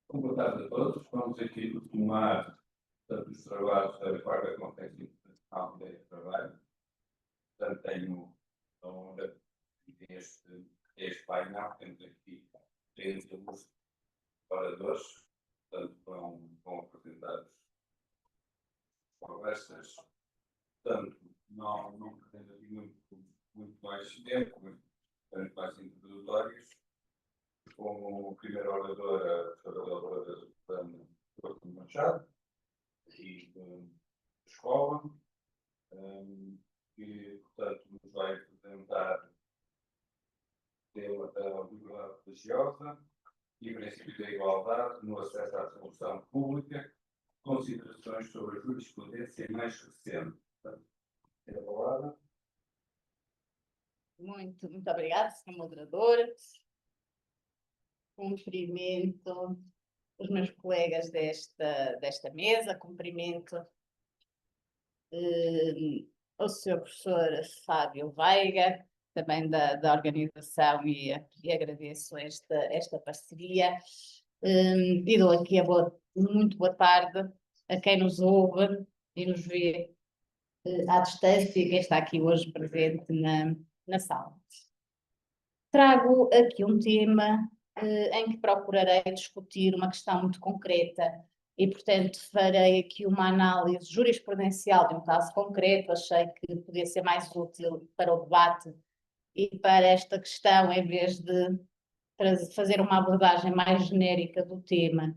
Boa tarde a todos. Vamos aqui retomar os trabalhos da quarta Conferência Internacional de Trabalho. Portanto, tenho a honra de este painel. Temos aqui 30 oradores, portanto, vão apresentar as conversas. Portanto, não pretendo aqui muito mais tempo, muito mais introdutórios. Como primeira oradora, a professora Susana Machado, aqui da escola, que, portanto, nos vai apresentar o tema da liberdade religiosa e princípio da igualdade no acesso à solução pública, considerações sobre a jurisprudência mais recente. Portanto, é a palavra. Muito obrigada, Sr. Moderador. Cumprimento os meus colegas desta mesa, cumprimento o Sr. Professor Fábio Veiga, também da organização, e agradeço esta parceria. E dou aqui muito boa tarde a quem nos ouve e nos vê à distância e quem está aqui hoje presente na sala. Trago aqui um tema em que procurarei discutir uma questão muito concreta e, portanto, farei aqui uma análise jurisprudencial de um caso concreto. Achei que podia ser mais útil para o debate e para esta questão, em vez de fazer uma abordagem mais genérica do tema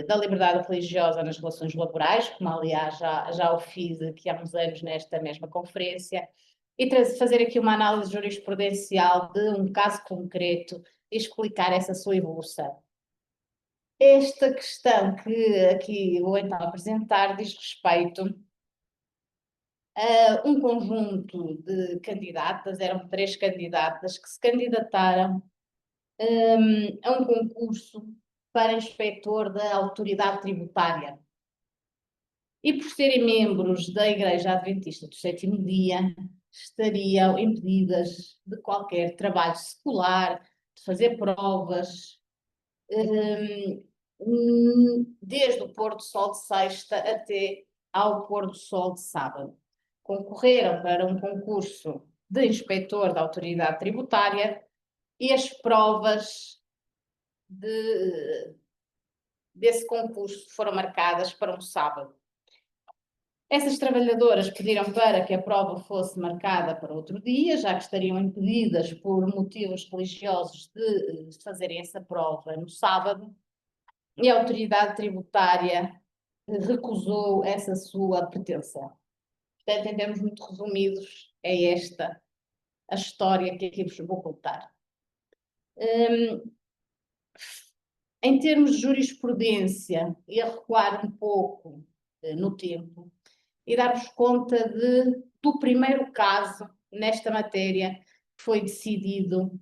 da liberdade religiosa nas relações laborais, como aliás já o fiz aqui há uns anos nesta mesma conferência, e fazer aqui uma análise jurisprudencial de um caso concreto e explicar essa sua evolução. Esta questão que aqui vou então apresentar diz respeito a um conjunto de candidatas, eram 3 candidatas que se candidataram a um concurso para inspetor da autoridade tributária. E por serem membros da Igreja Adventista do Sétimo Dia, estariam impedidas de qualquer trabalho secular, de fazer provas, desde o pôr do sol de sexta até ao pôr do sol de sábado. Concorreram para um concurso de inspetor da autoridade tributária e as provas desse concurso foram marcadas para um sábado. Essas trabalhadoras pediram para que a prova fosse marcada para outro dia, já que estariam impedidas por motivos religiosos de fazerem essa prova no sábado, e a autoridade tributária recusou essa sua pretensão. Portanto, em termos muito resumidos, é esta a história que aqui vos vou contar. Em termos de jurisprudência, ia recuar um pouco no tempo e dar-vos conta do primeiro caso nesta matéria que foi decidido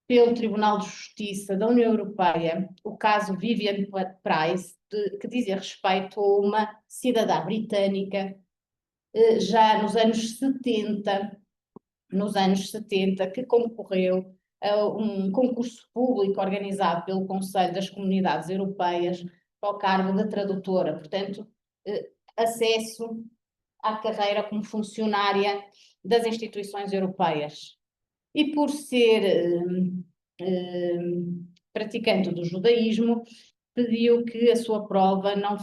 pelo Tribunal de Justiça da União Europeia, o caso Vivian Price, que dizia respeito a uma cidadã britânica já nos anos 70, que concorreu a um concurso público organizado pelo Conselho das Comunidades Europeias ao cargo de tradutora, portanto, acesso à carreira como funcionária das instituições europeias. E por ser praticante do judaísmo, pediu que a sua prova não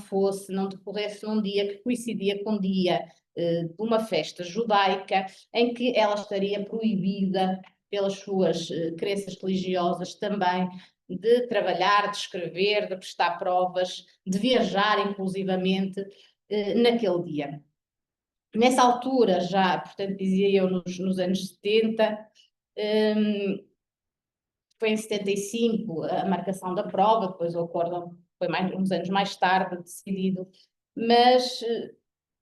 decorresse num dia que coincidia com o dia de uma festa judaica, em que ela estaria proibida pelas suas crenças religiosas também de trabalhar, de escrever, de prestar provas, de viajar inclusivamente naquele dia. Nessa altura, já, portanto, dizia eu, nos anos 70, foi em 75 a marcação da prova, depois o acórdão foi uns anos mais tarde decidido, mas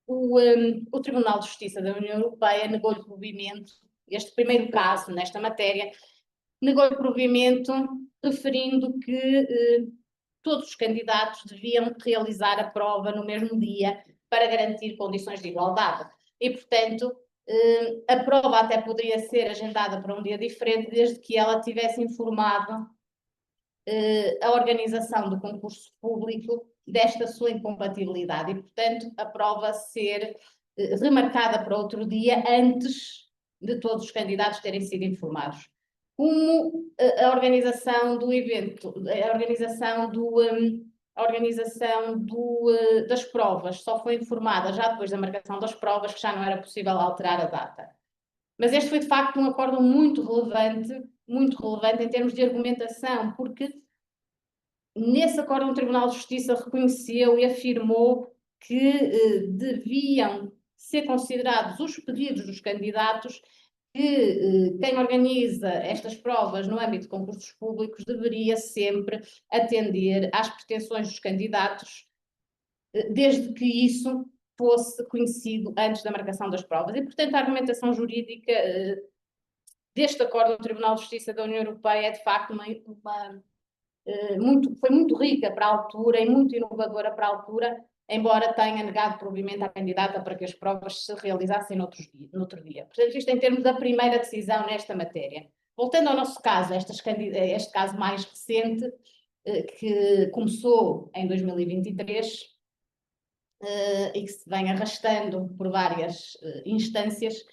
o Tribunal de Justiça da União Europeia negou-lhe provimento, este primeiro caso nesta matéria, negou-lhe provimento referindo que todos os candidatos deviam realizar a prova no mesmo dia para garantir condições de igualdade. E, portanto, a prova até poderia ser agendada para um dia diferente, desde que ela tivesse informado a organização do concurso público desta sua incompatibilidade e, portanto, a prova ser remarcada para outro dia antes de todos os candidatos terem sido informados. Como a organização do evento, a organização das provas só foi informada já depois da marcação das provas, que já não era possível alterar a data. Mas este foi, de facto, um acórdão muito relevante em termos de argumentação, porque nesse acórdão o Tribunal de Justiça reconheceu e afirmou que deviam ser considerados os pedidos dos candidatos, que quem organiza estas provas no âmbito de concursos públicos deveria sempre atender às pretensões dos candidatos, desde que isso fosse conhecido antes da marcação das provas. E, portanto, a argumentação jurídica deste acordo do Tribunal de Justiça da União Europeia é, de facto, foi muito rica para a altura e muito inovadora para a altura, embora tenha negado provimento à candidata para que as provas se realizassem no outro dia. Portanto, isto em termos da primeira decisão nesta matéria. Voltando ao nosso caso, este caso mais recente, que começou em 2023 e que se vem arrastando por várias instâncias,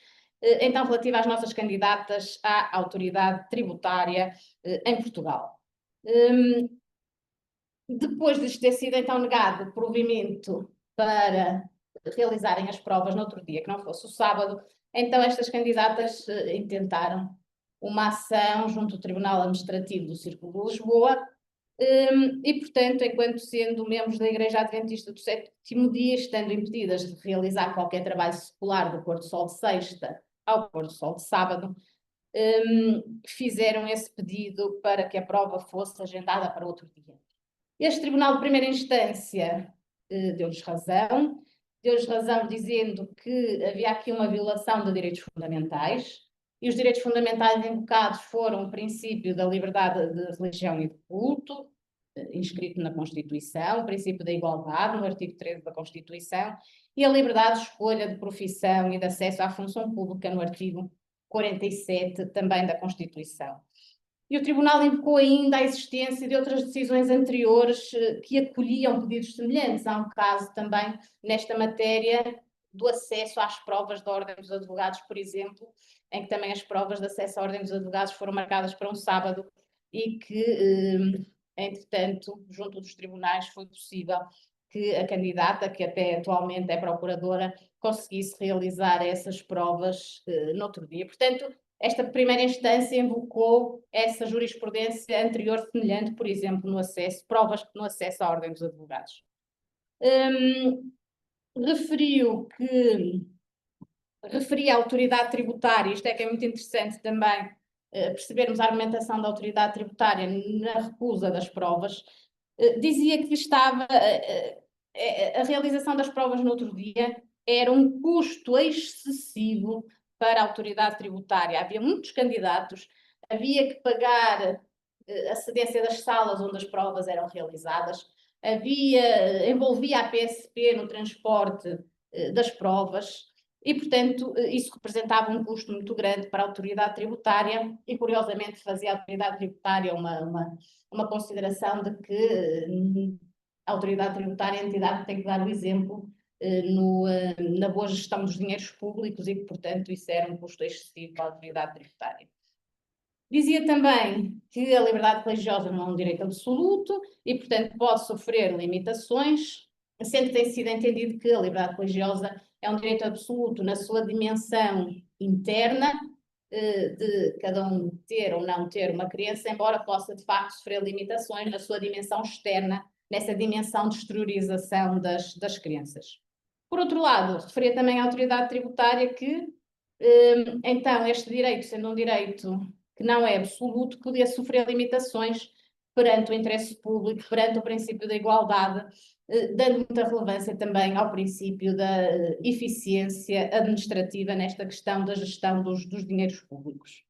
então relativa às nossas candidatas à autoridade tributária em Portugal. Depois de ter sido então negado o provimento para realizarem as provas no outro dia, que não fosse o sábado, então estas candidatas intentaram uma ação junto ao Tribunal Administrativo do Círculo de Lisboa e, portanto, enquanto sendo membros da Igreja Adventista do Sétimo Dia, estando impedidas de realizar qualquer trabalho secular do pôr do sol de sexta ao pôr do sol de sábado, fizeram esse pedido para que a prova fosse agendada para outro dia. Este Tribunal de Primeira Instância deu-lhes razão dizendo que havia aqui uma violação de direitos fundamentais, e os direitos fundamentais invocados foram o princípio da liberdade de religião e de culto, inscrito na Constituição, o princípio da igualdade, no artigo 13 da Constituição, e a liberdade de escolha de profissão e de acesso à função pública, no artigo 47 também da Constituição. E o Tribunal invocou ainda a existência de outras decisões anteriores que acolhiam pedidos semelhantes. Há um caso também nesta matéria do acesso às provas da Ordem dos Advogados, por exemplo, em que também as provas de acesso à Ordem dos Advogados foram marcadas para um sábado e que, entretanto, junto dos tribunais foi possível que a candidata, que até atualmente é procuradora, conseguisse realizar essas provas no outro dia. Portanto, esta primeira instância invocou essa jurisprudência anterior semelhante, por exemplo, provas no acesso à Ordem dos Advogados. Referia à autoridade tributária, isto é que é muito interessante também percebermos a argumentação da autoridade tributária na recusa das provas. Dizia que a realização das provas no outro dia era um custo excessivo para a autoridade tributária. Havia muitos candidatos, havia que pagar a cedência das salas onde as provas eram realizadas, envolvia a PSP no transporte das provas e, portanto, isso representava um custo muito grande para a autoridade tributária e, curiosamente, fazia a autoridade tributária uma consideração de que a autoridade tributária é a entidade que tem que dar o exemplo na boa gestão dos dinheiros públicos e que, portanto, isso era um custo excessivo para a autoridade tributária. Dizia também que a liberdade religiosa não é um direito absoluto e, portanto, pode sofrer limitações, sendo que tem sido entendido que a liberdade religiosa é um direito absoluto na sua dimensão interna, de cada um ter ou não ter uma crença, embora possa, de facto, sofrer limitações na sua dimensão externa, nessa dimensão de exteriorização das crenças. Por outro lado, referia também à autoridade tributária que, então, este direito, sendo um direito que não é absoluto, podia sofrer limitações perante o interesse público, perante o princípio da igualdade, dando muita relevância também ao princípio da eficiência administrativa nesta questão da gestão dos dinheiros públicos.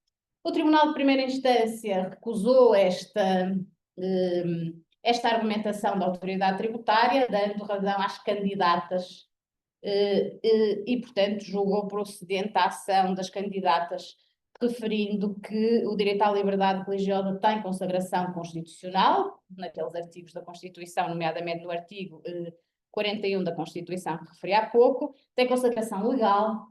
O Tribunal de Primeira Instância recusou esta argumentação da autoridade tributária, dando razão às candidatas e, portanto, julgou procedente a ação das candidatas referindo que o direito à liberdade religiosa tem consagração constitucional, naqueles artigos da Constituição, nomeadamente no artigo 41 da Constituição, que referi há pouco, tem consagração legal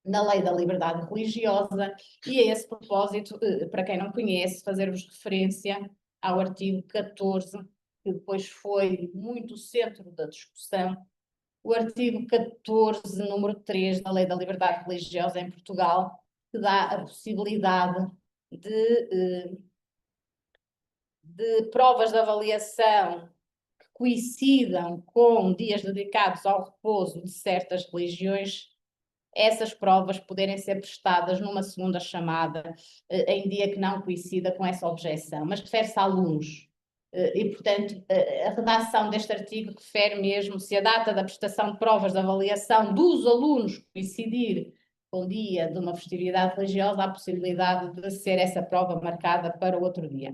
na Lei da Liberdade Religiosa, e a esse propósito, para quem não conhece, fazer-vos referência ao artigo 14, que depois foi muito o centro da discussão, o artigo 14, número 3 da Lei da Liberdade Religiosa em Portugal, que dá a possibilidade de provas de avaliação que coincidam com dias dedicados ao repouso de certas religiões, essas provas poderem ser prestadas numa segunda chamada, em dia que não coincida com essa objeção, mas refere-se a alunos. E, portanto, a redação deste artigo refere mesmo se a data da prestação de provas de avaliação dos alunos coincidir com o dia de uma festividade religiosa, há a possibilidade de ser essa prova marcada para o outro dia.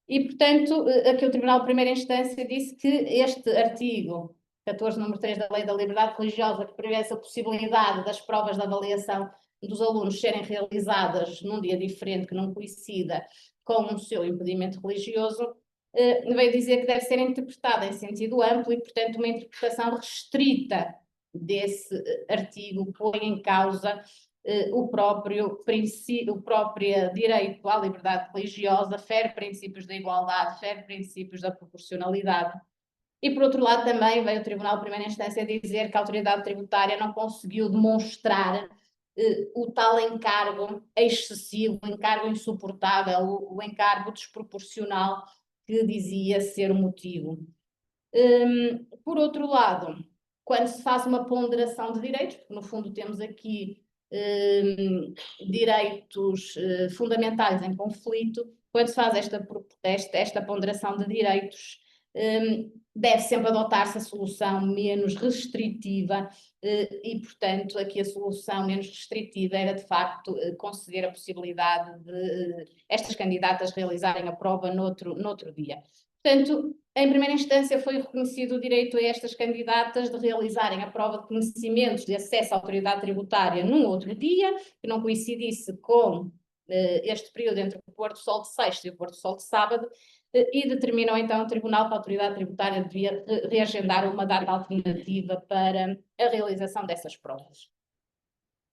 E, portanto, aqui o Tribunal de Primeira Instância disse que este artigo 14, número 3 da Lei da Liberdade Religiosa, que prevê essa possibilidade das provas de avaliação dos alunos serem realizadas num dia diferente que não coincida com o seu impedimento religioso, veio dizer que deve ser interpretada em sentido amplo e, portanto, uma interpretação restrita desse artigo põe em causa o próprio direito à liberdade religiosa, fere princípios da igualdade, fere princípios da proporcionalidade. E, por outro lado, também veio o Tribunal de Primeira Instância dizer que a autoridade tributária não conseguiu demonstrar o tal encargo excessivo, o encargo insuportável, o encargo desproporcional que dizia ser o motivo. Por outro lado, quando se faz uma ponderação de direitos, porque no fundo temos aqui direitos fundamentais em conflito, quando se faz esta ponderação de direitos, deve sempre adotar-se a solução menos restritiva e, portanto, aqui a solução menos restritiva era, de facto, conceder a possibilidade de estas candidatas realizarem a prova noutro dia. Portanto, em primeira instância foi reconhecido o direito a estas candidatas de realizarem a prova de conhecimentos de acesso à autoridade tributária num outro dia, que não coincidisse com este período entre o pôr do sol de sexta e o pôr do sol de sábado, e determinou então o Tribunal que a autoridade tributária devia reagendar uma data alternativa para a realização dessas provas.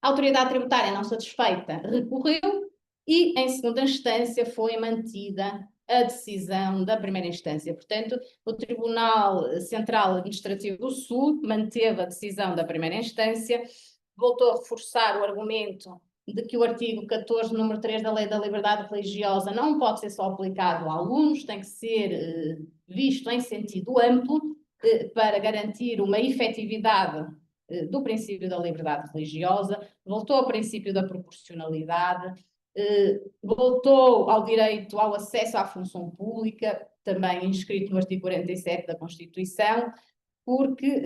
A autoridade tributária, não satisfeita, recorreu e, em segunda instância, foi mantida a decisão da primeira instância. Portanto, o Tribunal Central Administrativo do Sul manteve a decisão da primeira instância, voltou a reforçar o argumento de que o artigo 14, número 3 da Lei da Liberdade Religiosa não pode ser só aplicado a alunos, tem que ser visto em sentido amplo para garantir uma efetividade do princípio da liberdade religiosa, voltou ao princípio da proporcionalidade, voltou ao direito ao acesso à função pública, também inscrito no artigo 47 da Constituição, porque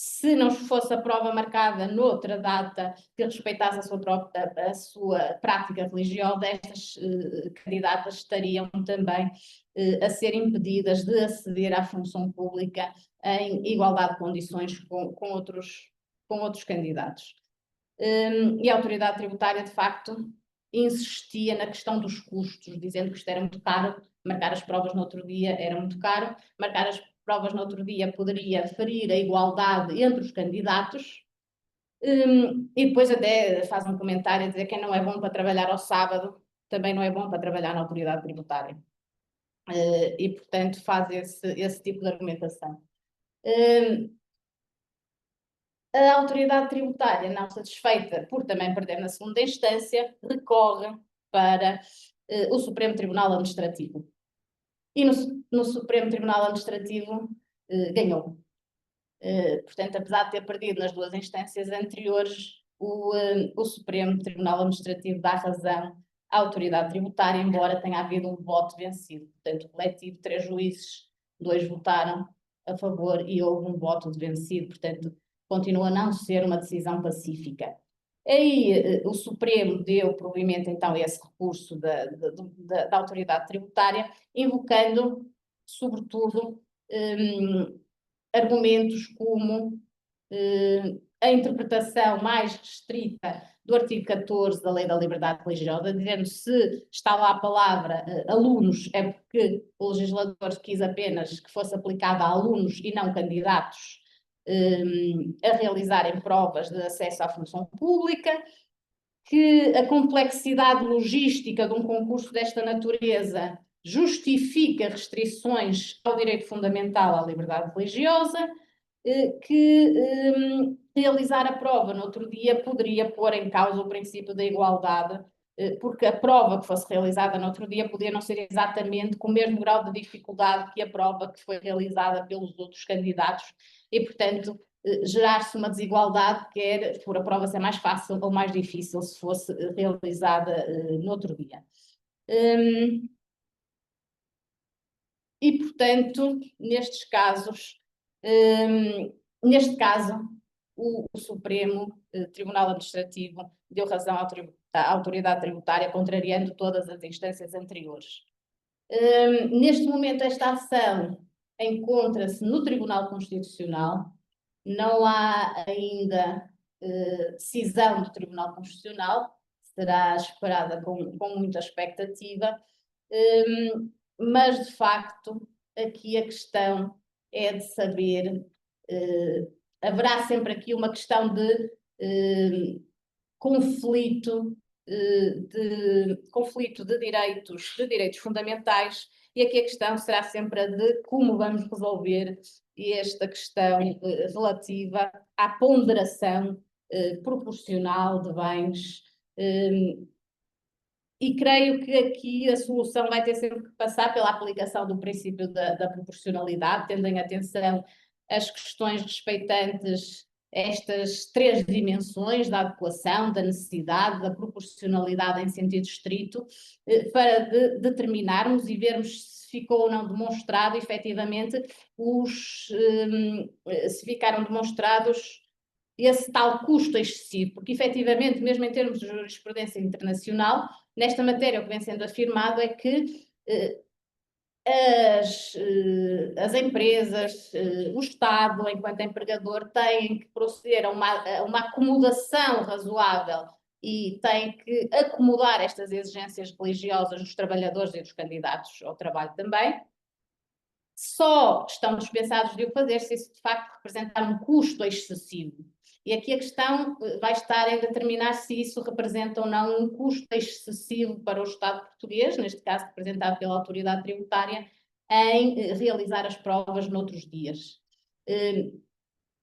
se não fosse a prova marcada noutra data que respeitasse a sua prática religiosa, estas candidatas estariam também a ser impedidas de aceder à função pública em igualdade de condições com outros candidatos. E a autoridade tributária, de facto, insistia na questão dos custos, dizendo que isto era muito caro, marcar as provas no outro dia era muito caro, marcar as provas no outro dia poderia ferir a igualdade entre os candidatos, e depois até faz um comentário a dizer que quem não é bom para trabalhar ao sábado também não é bom para trabalhar na autoridade tributária. E, portanto, faz esse tipo de argumentação. A autoridade tributária, não satisfeita por também perder na segunda instância, recorre para o Supremo Tribunal Administrativo. E no Supremo Tribunal Administrativo ganhou. Portanto, apesar de ter perdido nas duas instâncias anteriores, o Supremo Tribunal Administrativo dá razão à autoridade tributária, embora tenha havido um voto vencido. Portanto, o coletivo, 3 juízes, 2 votaram a favor e houve um voto de vencido. Portanto, continua a não ser uma decisão pacífica. Aí o Supremo deu provimento então a esse recurso da autoridade tributária, invocando, sobretudo, argumentos como a interpretação mais restrita do artigo 14 da Lei da Liberdade Religiosa, dizendo se está lá a palavra alunos, é porque o legislador quis apenas que fosse aplicada a alunos e não candidatos a realizarem provas de acesso à função pública, que a complexidade logística de um concurso desta natureza justifica restrições ao direito fundamental à liberdade religiosa, que realizar a prova no outro dia poderia pôr em causa o princípio da igualdade, porque a prova que fosse realizada no outro dia podia não ser exatamente com o mesmo grau de dificuldade que a prova que foi realizada pelos outros candidatos e, portanto, gerar-se uma desigualdade, quer por a prova ser mais fácil ou mais difícil se fosse realizada no outro dia. E, portanto, nestes casos, neste caso, o Supremo Tribunal Administrativo deu razão à autoridade tributária, contrariando todas as instâncias anteriores. Neste momento, esta ação encontra-se no Tribunal Constitucional, não há ainda decisão do Tribunal Constitucional, será esperada com muita expectativa, mas de facto aqui a questão é de saber, haverá sempre aqui uma questão de conflito de direitos fundamentais, e aqui a questão será sempre a de como vamos resolver esta questão relativa à ponderação proporcional de bens, e creio que aqui a solução vai ter sempre que passar pela aplicação do princípio da proporcionalidade, tendo em atenção as questões respeitantes estas três dimensões da adequação, da necessidade, da proporcionalidade em sentido estrito, para determinarmos e vermos se ficou ou não demonstrado, efetivamente, se ficaram demonstrados esse tal custo excessivo, porque efetivamente, mesmo em termos de jurisprudência internacional, nesta matéria o que vem sendo afirmado é que as empresas, o Estado, enquanto empregador, têm que proceder a uma acomodação razoável e têm que acomodar estas exigências religiosas dos trabalhadores e dos candidatos ao trabalho também. Só estão dispensados de o fazer se isso de facto representar um custo excessivo. E aqui a questão vai estar em determinar se isso representa ou não um custo excessivo para o Estado português, neste caso representado pela autoridade tributária, em realizar as provas noutros dias.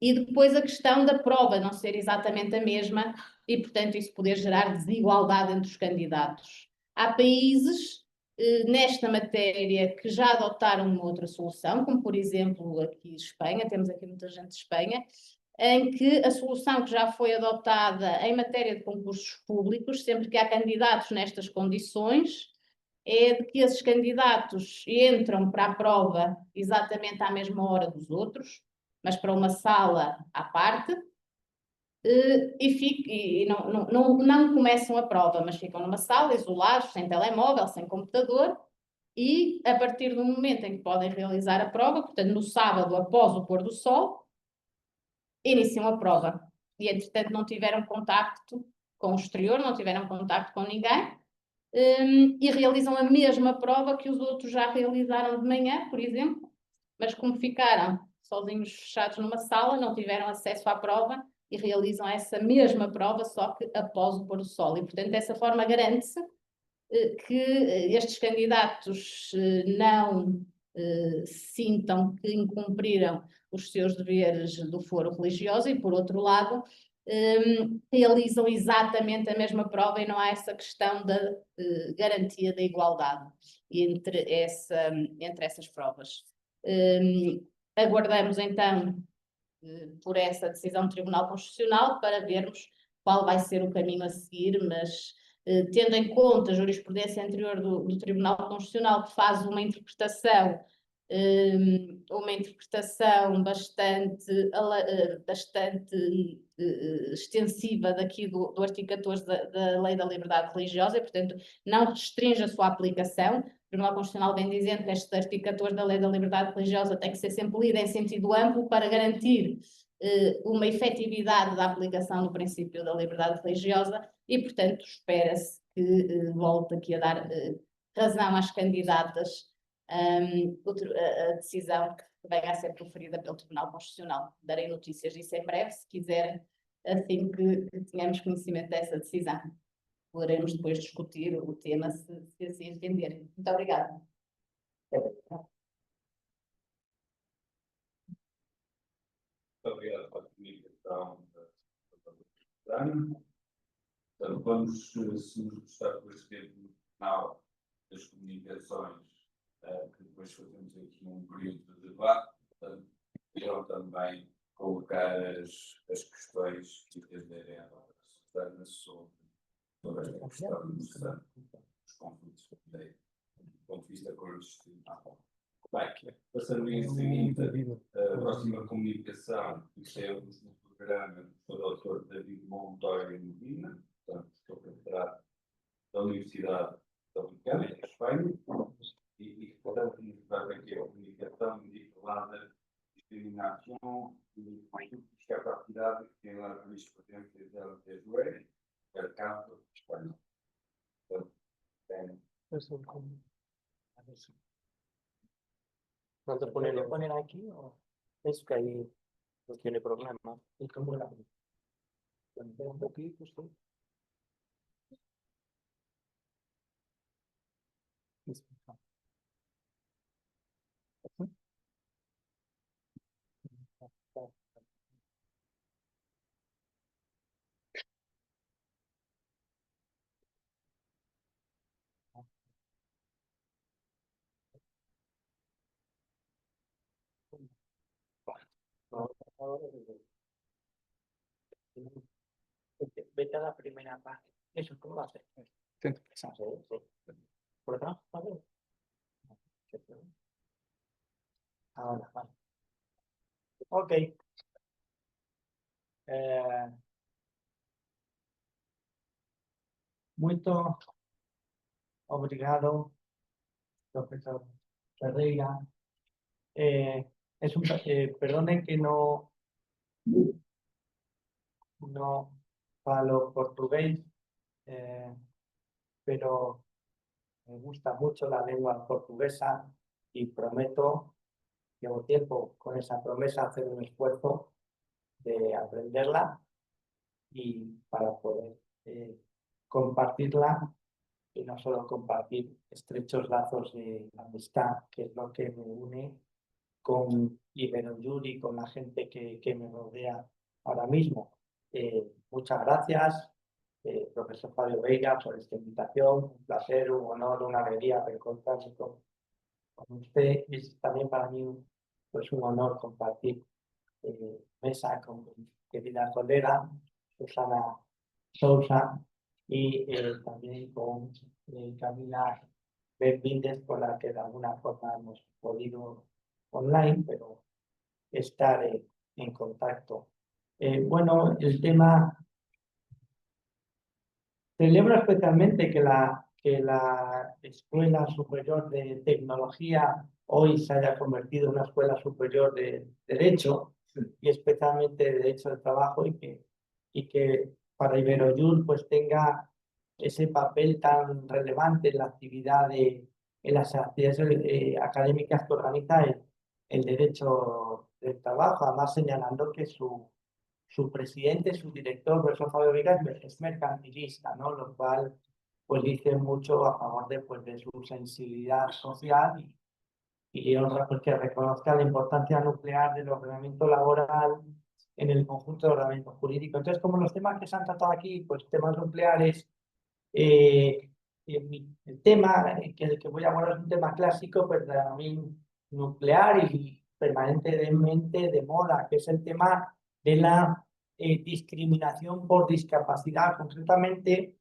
E depois a questão da prova não ser exatamente a mesma e, portanto, isso poder gerar desigualdade entre os candidatos. Há países nesta matéria que já adotaram uma outra solução, como por exemplo aqui Espanha, temos aqui muita gente de Espanha, em que a solução que já foi adotada em matéria de concursos públicos, sempre que há candidatos nestas condições, é de que esses candidatos entram para a prova exatamente à mesma hora dos outros, mas para uma sala à parte, e não começam a prova, mas ficam numa sala, isolados, sem telemóvel, sem computador, e a partir do momento em que podem realizar a prova, portanto no sábado após o pôr do sol, iniciam a prova. E entretanto não tiveram contacto com o exterior, não tiveram contacto com ninguém, e realizam a mesma prova que os outros já realizaram de manhã, por exemplo, mas como ficaram sozinhos fechados numa sala, não tiveram acesso à prova e realizam essa mesma prova, só que após o pôr do sol. E, portanto, dessa forma garante-se que estes candidatos não sintam que incumpriram os seus deveres do foro religioso e, por outro lado, realizam exatamente a mesma prova e não há essa questão da garantia da igualdade entre essas provas. Aguardamos então por essa decisão do Tribunal Constitucional para vermos qual vai ser o caminho a seguir, mas tendo em conta a jurisprudência anterior do Tribunal Constitucional, que faz uma interpretação bastante extensiva daqui do artigo 14 da Lei da Liberdade Religiosa, e, portanto, não restringe a sua aplicação. O Tribunal Constitucional vem dizendo que este artigo 14 da Lei da Liberdade Religiosa tem que ser sempre lido em sentido amplo para garantir uma efetividade da aplicação do princípio da liberdade religiosa e, portanto, espera-se que volte aqui a dar razão às candidatas a decisão que venha a ser proferida pelo Tribunal Constitucional. Darei notícias disso em breve, se quiserem, assim que tenhamos conhecimento dessa decisão. Poderemos depois discutir o tema, se assim entenderem. Muito obrigada. Muito obrigado pela comunicação da Ana. Portanto, vamos, se nos gostar, depois ter no final das comunicações, que depois fazemos aqui um período de debate. Portanto, irão também colocar as questões que entenderem agora, Susana, sobre esta questão dos conflitos do ponto de vista constitucional. Bem, passando em seguinte, a próxima comunicação que temos no programa do Dr. David Montoya Medina, portanto, estou catedrático da Universidade Dominicana, em Espanha, e portanto, nos vai aqui a comunicação de falar da discriminação e discapacidade que tem lá visto presente da TSUE, mercado espanhol. Portanto, tem... ¿No te ponen aquí o es que ahí no tiene problema? ¿Y cómo la un poquito, sí? Vete a la primera página. Eso, ¿cómo va a ser? ¿Por atrás? ¿Vale? Ahora, vale. Ok. Muito obrigado, profesor Ferreira. Perdone que no falo portugués, pero me gusta mucho la lengua portuguesa y prometo, llevo tiempo con esa promesa, hacer un esfuerzo de aprenderla y para poder compartirla y no solo compartir estrechos lazos de amistad, que es lo que me une con Iberojur y con la gente que me rodea ahora mismo. Muchas gracias, profesor Fabio Veiga, por esta invitación. Un placer, un honor, una alegría reencontrarse con usted. Es también para mí pues un honor compartir mesa con mi querida colega Susana Sousa y también con Camila Benvínguez, con la que de alguna forma hemos podido online, pero estar en contacto. Bueno, el tema... Celebro especialmente que la Escuela Superior de Tecnología hoy se haya convertido en una Escuela Superior de Derecho, y especialmente de Derecho del Trabajo, y que para Iberojur pues tenga ese papel tan relevante en la actividad en las actividades académicas que organiza el Derecho del Trabajo, además señalando que su presidente, su director, el profesor Fabio Veiga, es mercantilista, ¿no? Lo cual pues dice mucho a favor de su sensibilidad social y honra pues, que reconozca la importancia nuclear del ordenamiento laboral en el conjunto del ordenamiento jurídico. Entonces, como los temas que se han tratado aquí, pues temas nucleares, el tema que voy a abordar es un tema clásico, pero también nuclear y permanentemente de moda, que es el tema de la discriminación por discapacidad. Concretamente,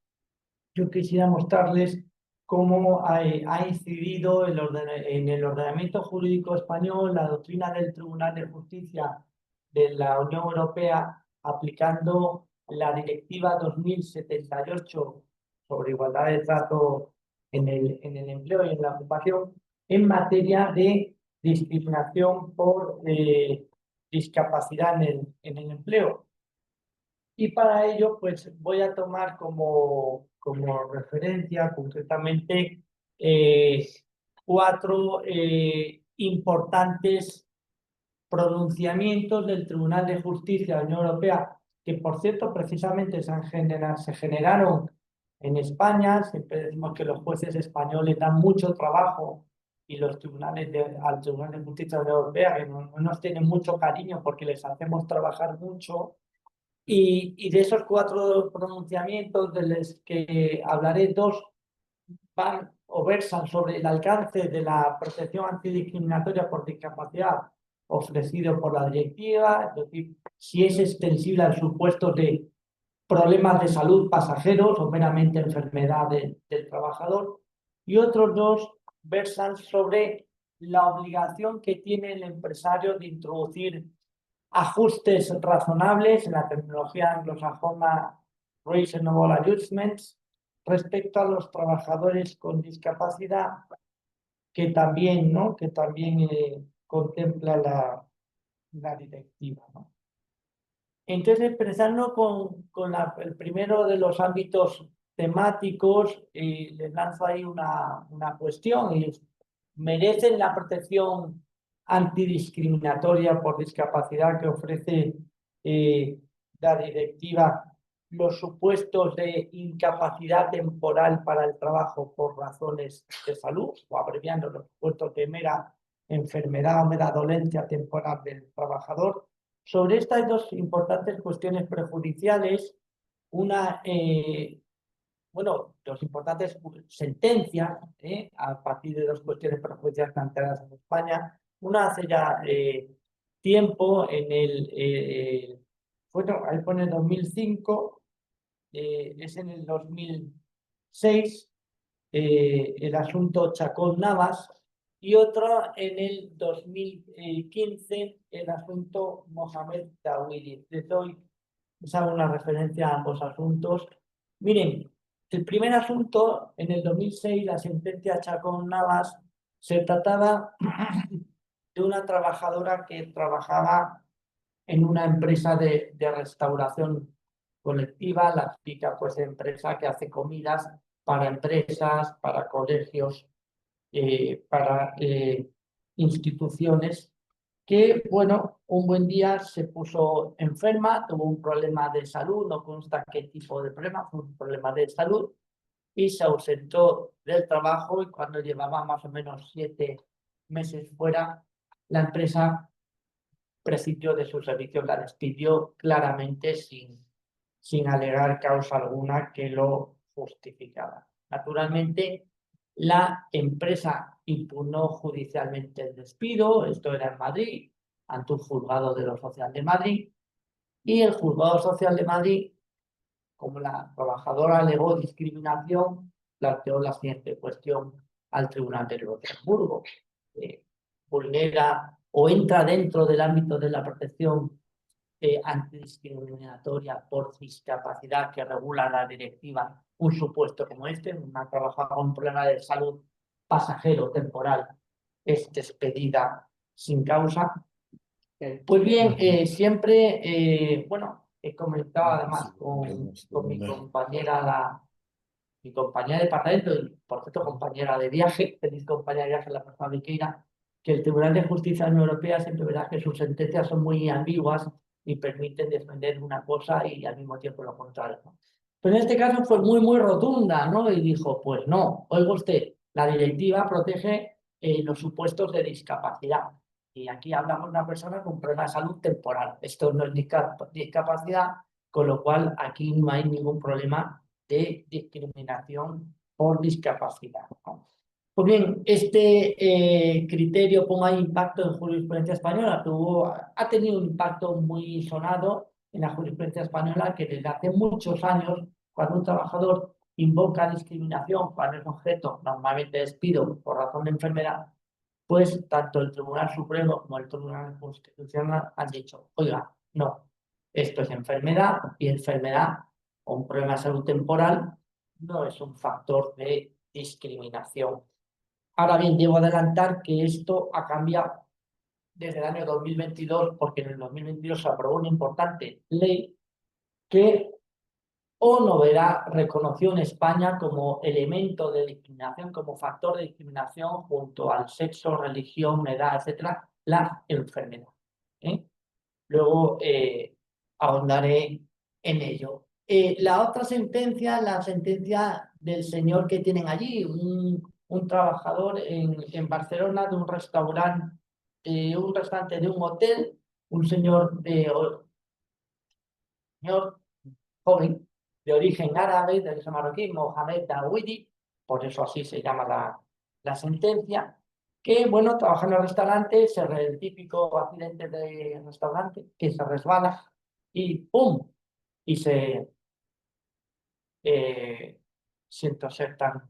yo quisiera mostrarles cómo ha incidido en el ordenamiento jurídico español la doctrina del Tribunal de Justicia de la Unión Europea, aplicando la Directiva 2078 sobre igualdad de trato en el empleo y en la ocupación en materia de discriminación por discapacidad en el empleo. Y para ello, pues voy a tomar como referencia concretamente 4 importantes pronunciamientos del Tribunal de Justicia de la Unión Europea, que por cierto precisamente se generaron en España. Siempre decimos que los jueces españoles dan mucho trabajo y los tribunales al Tribunal de Justicia de la Unión Europea, que no nos tienen mucho cariño porque les hacemos trabajar mucho. Y de esos 4 pronunciamientos, de los que hablaré, 2 van o versan sobre el alcance de la protección antidiscriminatoria por discapacidad ofrecido por la directiva, es decir, si es extensible al supuesto de problemas de salud pasajeros o meramente enfermedad del trabajador, y otros 2 versan sobre la obligación que tiene el empresario de introducir ajustes razonables, en la terminología anglosajona reasonable adjustments, respecto a los trabajadores con discapacidad, que también, ¿no? que también contempla la directiva, ¿no? Entonces, empezando con el primero de los ámbitos temáticos, les lanzo ahí una cuestión, y ¿merecen la protección antidiscriminatoria por discapacidad que ofrece la directiva los supuestos de incapacidad temporal para el trabajo por razones de salud, o abreviando los supuestos de mera enfermedad o mera dolencia temporal del trabajador? Sobre estas 2 importantes cuestiones prejudiciales, una, 2 importantes sentencias a partir de 2 cuestiones prejudiciales planteadas en España. Una hace ya tiempo, en ahí pone 2005, es en el 2006, el asunto Chacón Navas, y otro en el 2015, el asunto Mohamed Tawhidi. Les hago una referencia a ambos asuntos. Miren, el primer asunto, en el 2006, la sentencia Chacón Navas, se trataba de una trabajadora que trabajaba en una empresa de restauración colectiva, la típica pues empresa que hace comidas para empresas, para colegios, para instituciones, que, bueno, un buen día se puso enferma, tuvo un problema de salud, no consta qué tipo de problema, fue un problema de salud, y se ausentó del trabajo, y cuando llevaba más o menos 7 meses fuera, la empresa prescindió de sus servicios, la despidió claramente sin alegar causa alguna que lo justificara. Naturalmente, la empresa impugnó judicialmente el despido, esto era en Madrid, ante un juzgado de lo social de Madrid, y el juzgado social de Madrid, como la trabajadora alegó discriminación, planteó la siguiente cuestión al Tribunal de Luxemburgo. Vulnera o entra dentro del ámbito de la protección antidiscriminatoria por discapacidad que regula la directiva un supuesto como este, una trabajadora con un problema de salud pasajero, temporal, es despedida sin causa. Pues bien, siempre, he comentado además con mi compañera, mi compañera de departamento, y por cierto compañera de viaje, feliz compañera de viaje, la persona Viqueira, que el Tribunal de Justicia de la Unión Europea siempre verá que sus sentencias son muy ambiguas y permiten defender una cosa y al mismo tiempo lo contrario, ¿no? Pero en este caso fue muy, muy rotunda, ¿no? Y dijo, pues no, oiga usted, la directiva protege los supuestos de discapacidad. Y aquí hablamos de una persona con un problema de salud temporal. Esto no es discapacidad, con lo cual aquí no hay ningún problema de discriminación por discapacidad, ¿no? Pues bien, este criterio ponga impacto en jurisprudencia española, ha tenido un impacto muy sonado en la jurisprudencia española, que desde hace muchos años, cuando un trabajador invoca discriminación cuando es objeto normalmente despido por razón de enfermedad, pues tanto el Tribunal Supremo como el Tribunal Constitucional han dicho, oiga, no, esto es enfermedad, y enfermedad o un problema de salud temporal no es un factor de discriminación. Ahora bien, debo adelantar que esto ha cambiado. desde el año 2022, porque en el 2022 se aprobó una importante ley que ONU reconoció en España como elemento de discriminación, como factor de discriminación junto al sexo, religión, edad, etcétera, la enfermedad. Luego ahondaré en ello. La otra sentencia, la sentencia del señor que tienen allí, un trabajador en Barcelona de un restaurante de un hotel, un señor joven de origen árabe, de origen marroquí, Mohamed Dawidi, por eso así se llama la sentencia, que, bueno, trabaja en el restaurante, el típico accidente de restaurante, que se resbala y ¡pum! Y siento ser tan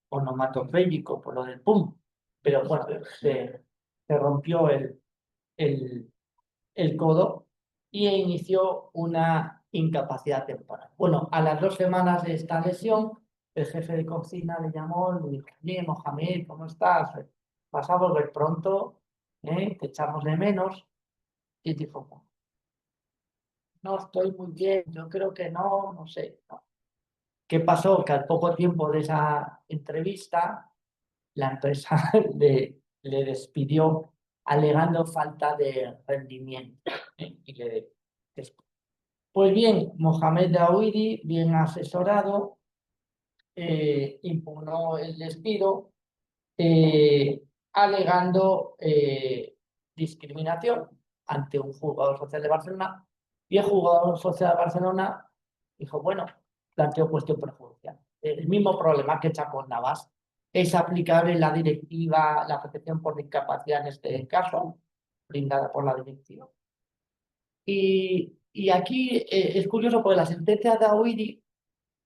onomatopéyico por lo del ¡pum! Pero bueno, se rompió el codo y inició una incapacidad temporal. Bueno, a las 2 semanas de esta lesión, el jefe de cocina le llamó, le dijo: oye, Mohamed, ¿cómo estás? ¿Vas a volver pronto? Te echamos de menos. Y dijo: no estoy muy bien, yo creo que no sé. No. ¿Qué pasó? Que al poco tiempo de esa entrevista, la empresa le despidió alegando falta de rendimiento. Y le despidió. Pues bien, Mohamed Dawidi, bien asesorado, impugnó el despido alegando discriminación ante un juzgador social de Barcelona, y el juzgador social de Barcelona dijo: bueno, planteó cuestión perjudicial. El mismo problema que Chacón Navas. Es aplicable la directiva, la protección por discapacidad en este caso, brindada por la directiva. Y aquí es curioso porque la sentencia de Dawidi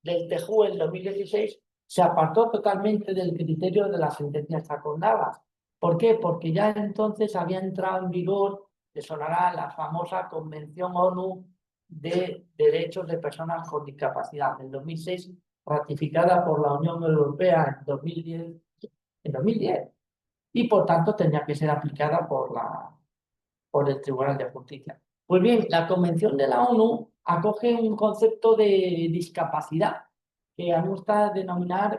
del TJUE en 2016 se apartó totalmente del criterio de la sentencia Chacón Navas. ¿Por qué? Porque ya entonces había entrado en vigor, le sonará, la famosa Convención ONU de Derechos de Personas con Discapacidad, en 2006, ratificada por la Unión Europea en 2010, y por tanto tenía que ser aplicada por el Tribunal de Justicia. Pues bien, la Convención de la ONU acoge un concepto de discapacidad que a mí me gusta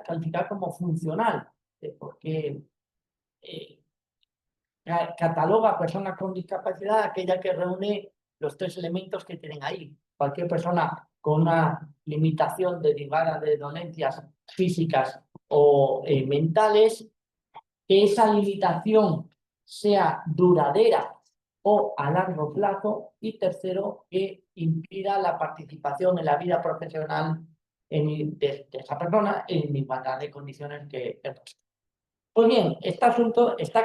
calificar como funcional, porque cataloga a personas con discapacidad aquella que reúne los 3 elementos que tienen ahí. Cualquier persona con una limitación derivada de dolencias físicas o mentales, que esa limitación sea duradera o a largo plazo, y tercero, que impida la participación en la vida profesional de esa persona en igualdad de condiciones que el resto. Pues bien, está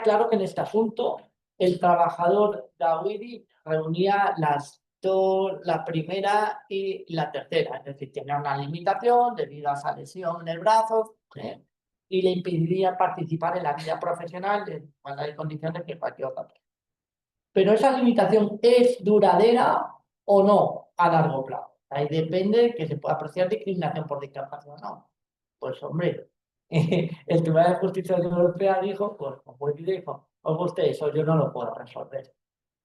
claro que en este asunto el trabajador Dawidi reunía la primera y la tercera, es decir, tenía una limitación debido a esa lesión en el brazo, y le impediría participar en la vida profesional en igualdad de condiciones que cualquier otra persona. Pero esa limitación es duradera o no a largo plazo. Ahí depende que se pueda apreciar discriminación por discapacidad o no. Pues hombre, el Tribunal de Justicia de la Unión Europea dijo, usted, eso yo no lo puedo resolver.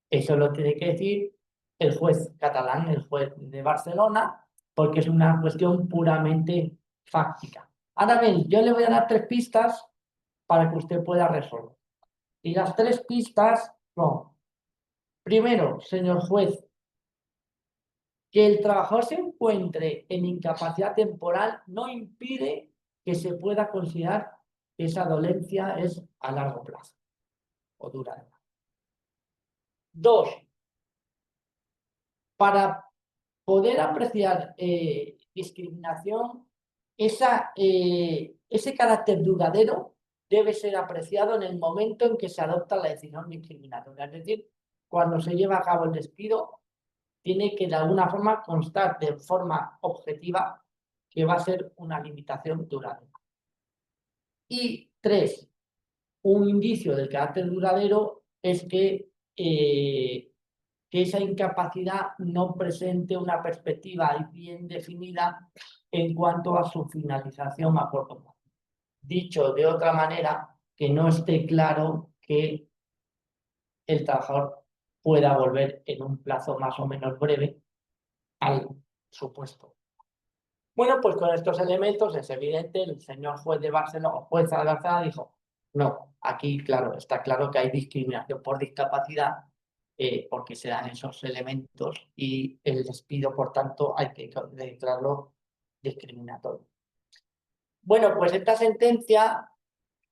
Eso lo tiene que decir el juez catalán, el juez de Barcelona, porque es una cuestión puramente fáctica. Ahora bien, yo le voy a dar 3 pistas para que usted pueda resolver. Y las 3 pistas son: primero, señor juez, que el trabajador se encuentre en incapacidad temporal no impide que se pueda considerar que esa dolencia es a largo plazo o duradera. 2, para poder apreciar discriminación, ese carácter duradero debe ser apreciado en el momento en que se adopta la decisión discriminatoria. Es decir, cuando se lleva a cabo el despido, tiene que de alguna forma constar de forma objetiva que va a ser una limitación duradera. Y 3, un indicio del carácter duradero es que esa incapacidad no presente una perspectiva bien definida en cuanto a su finalización a corto plazo. Dicho de otra manera, que no esté claro que el trabajador pueda volver en un plazo más o menos breve al su puesto. Bueno, pues con estos elementos es evidente, el señor juez de Barcelona, jueza de Barcelona dijo, no, aquí claro, está claro que hay discriminación por discapacidad porque se dan esos elementos y el despido, por tanto, hay que declararlo discriminatorio. Bueno, pues esta sentencia,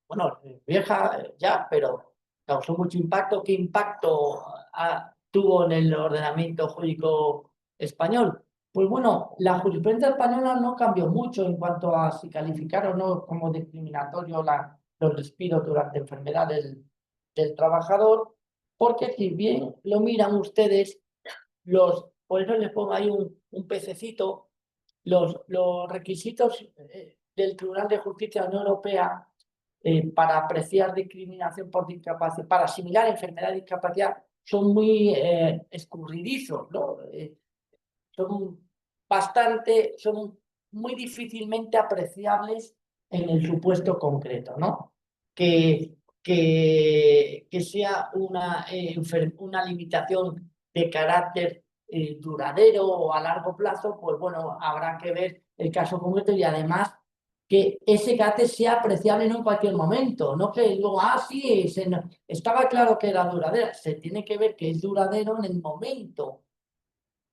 bueno, vieja ya, pero causó mucho impacto. ¿Qué impacto tuvo en el ordenamiento jurídico español? Pues bueno, la jurisprudencia española no cambió mucho en cuanto a si calificar o no como discriminatorio los despidos durante enfermedad del trabajador, porque si bien lo miran ustedes, por eso les pongo ahí un pececito, los requisitos del Tribunal de Justicia de la Unión Europea para apreciar discriminación por discapacidad, para asimilar enfermedad y discapacidad, son muy escurridizos, ¿no? Son muy difícilmente apreciables en el supuesto concreto, ¿no? Que sea una limitación de carácter duradero o a largo plazo, pues bueno, habrá que ver el caso concreto y además que ese carácter sea apreciable no en cualquier momento, no que luego, sí, estaba claro que era duradera, se tiene que ver que es duradero en el momento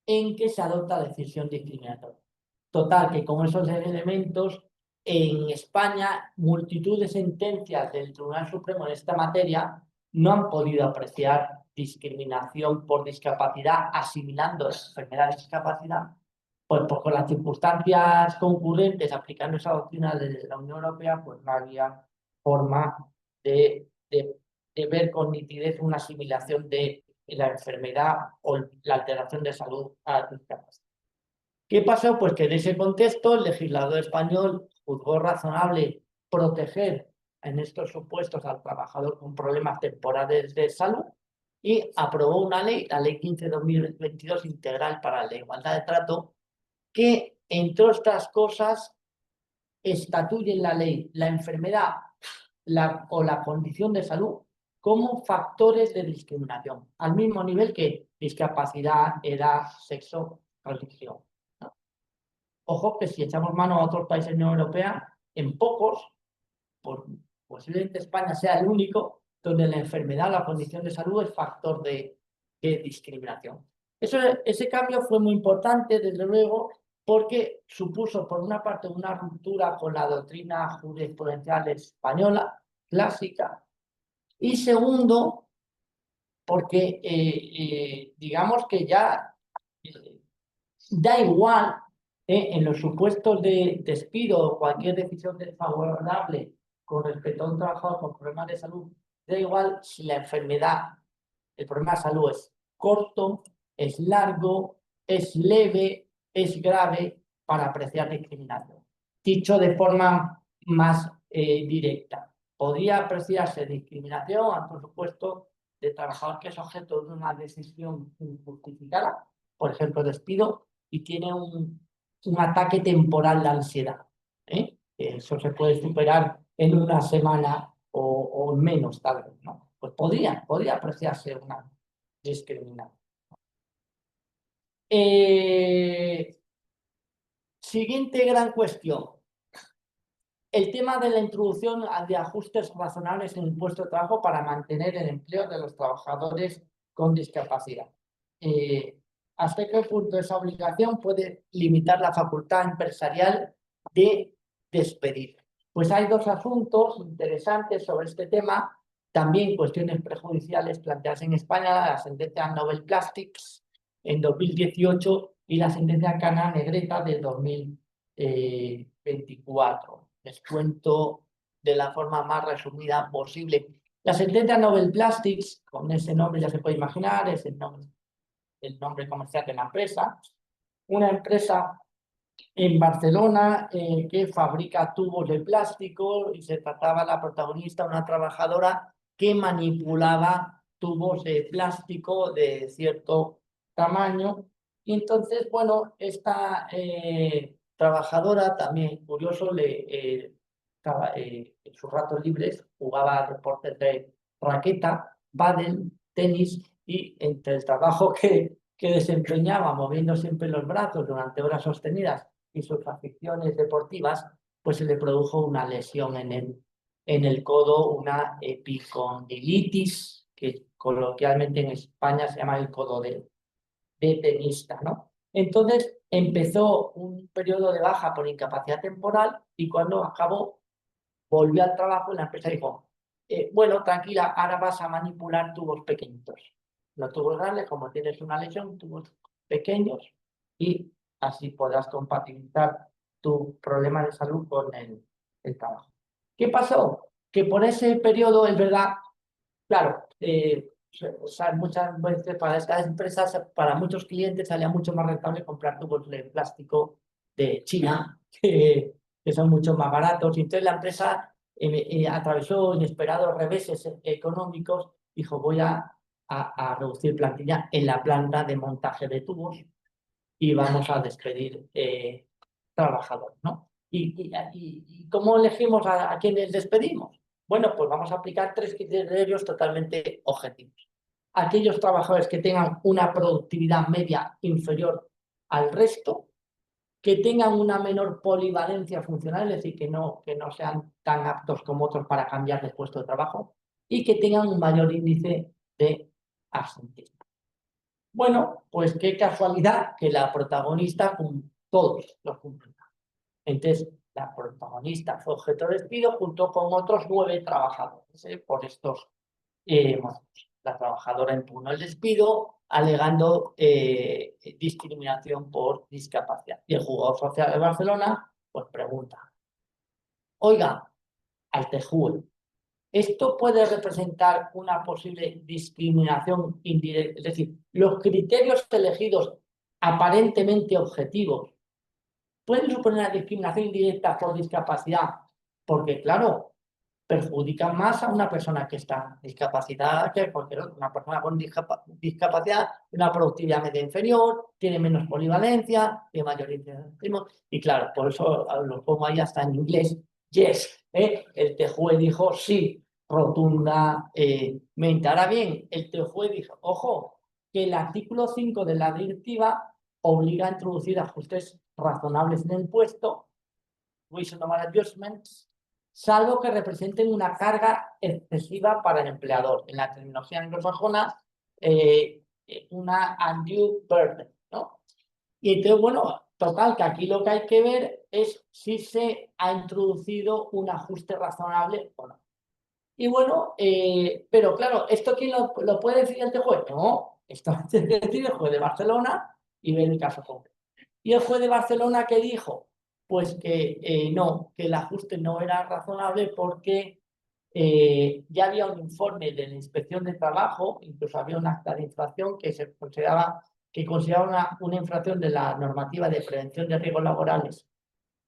en que se adopta la decisión discriminatoria. Total, que con esos elementos, en España, multitud de sentencias del Tribunal Supremo en esta materia no han podido apreciar discriminación por discapacidad, asimilando enfermedad de discapacidad, pues con las circunstancias concurrentes aplicando esa doctrina de la Unión Europea, pues no había forma de ver con nitidez una asimilación de la enfermedad o la alteración de salud a la discapacidad. ¿Qué pasó? Pues que en ese contexto el legislador español juzgó razonable proteger en estos supuestos al trabajador con problemas temporales de salud y aprobó una ley, la Ley 15/2022 integral para la igualdad de trato, que, entre otras cosas, estatuye en la ley la enfermedad o la condición de salud como factores de discriminación, al mismo nivel que discapacidad, edad, sexo, religión. Ojo que si echamos mano a otros países de la Unión Europea, en pocos, posiblemente España sea el único, donde la enfermedad o la condición de salud es factor de discriminación. Ese cambio fue muy importante, desde luego, porque supuso, por una parte, una ruptura con la doctrina jurisprudencial española clásica, y segundo, porque digamos que ya da igual en los supuestos de despido o cualquier decisión desfavorable con respecto a un trabajador con problemas de salud, da igual si la enfermedad, el problema de salud es corto, es largo, es leve, es grave, para apreciar discriminación. Dicho de forma más directa, podría apreciarse discriminación ante un supuesto de trabajador que es objeto de una decisión injustificada, por ejemplo, despido, y tiene un ataque temporal de ansiedad. Eso se puede superar en una semana o menos, tal vez, ¿no? Pues podría apreciarse una discriminación. Siguiente gran cuestión. El tema de la introducción de ajustes razonables en el puesto de trabajo para mantener el empleo de los trabajadores con discapacidad. ¿Hasta qué punto esa obligación puede limitar la facultad empresarial de despedir? Pues hay dos asuntos interesantes sobre este tema, también cuestiones prejudiciales planteadas en España, la sentencia Nobel Plastics en 2018 y la sentencia Cana Negreta del 2024. Les cuento de la forma más resumida posible. La sentencia Nobel Plastics, con ese nombre ya se puede imaginar, es el nombre comercial de la empresa. Una empresa en Barcelona que fabrica tubos de plástico y se trataba la protagonista, una trabajadora que manipulaba tubos de plástico de cierto tamaño. Y entonces, bueno, esta trabajadora también, curioso, en sus ratos libres jugaba deportes de raqueta, pádel, tenis, y entre el trabajo que desempeñaba moviendo siempre los brazos durante horas sostenidas y sus aficiones deportivas, pues se le produjo una lesión en el codo, una epicondilitis, que coloquialmente en España se llama el codo de tenista, ¿no? Entonces empezó un periodo de baja por incapacidad temporal y cuando acabó volvió al trabajo y la empresa dijo, bueno, tranquila, ahora vas a manipular tubos pequeñitos. No tubos grandes, como tienes una lesión, tubos pequeños y así podrás compatibilizar tu problema de salud con el trabajo. ¿Qué pasó? Que por ese periodo, es verdad, claro, o sea, muchas veces para estas empresas, para muchos clientes, salía mucho más rentable comprar tubos de plástico de China, que son mucho más baratos. Y entonces la empresa atravesó inesperados reveses económicos, dijo, voy a reducir plantilla en la planta de montaje de tubos y vamos a despedir trabajadores, ¿no? ¿Y cómo elegimos a quienes despedimos? Bueno, pues vamos a aplicar 3 criterios totalmente objetivos. Aquellos trabajadores que tengan una productividad media inferior al resto, que tengan una menor polivalencia funcional, es decir, que no sean tan aptos como otros para cambiar de puesto de trabajo, y que tengan un mayor índice de absentismo. Bueno, pues qué casualidad que la protagonista, todos los cumplen. Entonces, la protagonista fue objeto de despido junto con otros 9 trabajadores por estos motivos. La trabajadora impugnó el despido alegando discriminación por discapacidad. Y el juzgado social de Barcelona pues pregunta, oiga, al TJUE, ¿esto puede representar una posible discriminación indirecta? Es decir, los criterios elegidos aparentemente objetivos pueden suponer una discriminación indirecta por discapacidad, porque, claro, perjudican más a una persona que está discapacitada que a cualquier otra. Una persona con discapacidad tiene una productividad media inferior, tiene menos polivalencia, tiene mayor inteligencia. Y claro, por eso lo pongo ahí hasta en inglés. Yes, el TJUE dijo sí, rotundamente. Ahora bien, el TJUE dijo, ojo, que el artículo 5 de la directiva obliga a introducir ajustes razonables en el puesto, reasonable adjustments, salvo que representen una carga excesiva para el empleador. En la terminología anglosajona, una undue burden, ¿no? Y entonces, bueno, total, que aquí lo que hay que ver es si se ha introducido un ajuste razonable o no. Y bueno, pero claro, ¿esto quién lo puede decir el juez? No, esto lo tiene que decir el juez de Barcelona y ve el caso concreto. Y el juez de Barcelona, ¿qué dijo? Pues que no, que el ajuste no era razonable porque ya había un informe de la Inspección de Trabajo, incluso había un acta de infracción que consideraba una infracción de la normativa de prevención de riesgos laborales,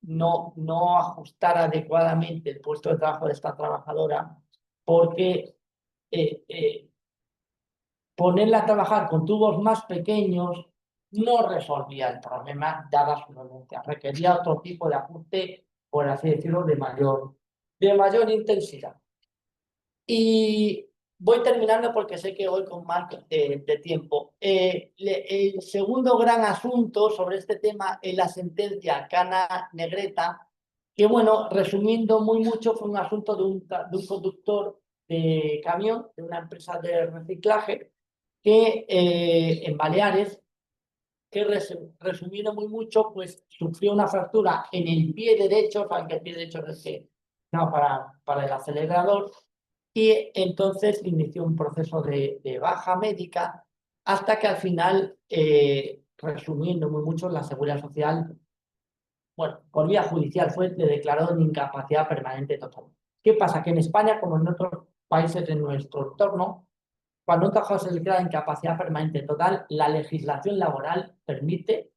no ajustar adecuadamente el puesto de trabajo de esta trabajadora, porque ponerla a trabajar con tubos más pequeños no resolvía el problema, dada su violencia. Requería otro tipo de ajuste, por así decirlo, de mayor intensidad. Y voy terminando porque sé que voy con más de tiempo. El segundo gran asunto sobre este tema es la sentencia Cana Negreta, que, bueno, resumiendo muy mucho, fue un asunto de un conductor de camión, de una empresa de reciclaje, que en Baleares, que resumiendo muy mucho, pues sufrió una fractura en el pie derecho, saben que el pie derecho es el que no, para el acelerador, y entonces inició un proceso de baja médica hasta que al final, resumiendo muy mucho, la Seguridad Social, bueno, por vía judicial le declaró en incapacidad permanente total. ¿Qué pasa? Que en España, como en otros países de nuestro entorno, cuando un trabajador se le declara incapacidad permanente total, la legislación laboral permite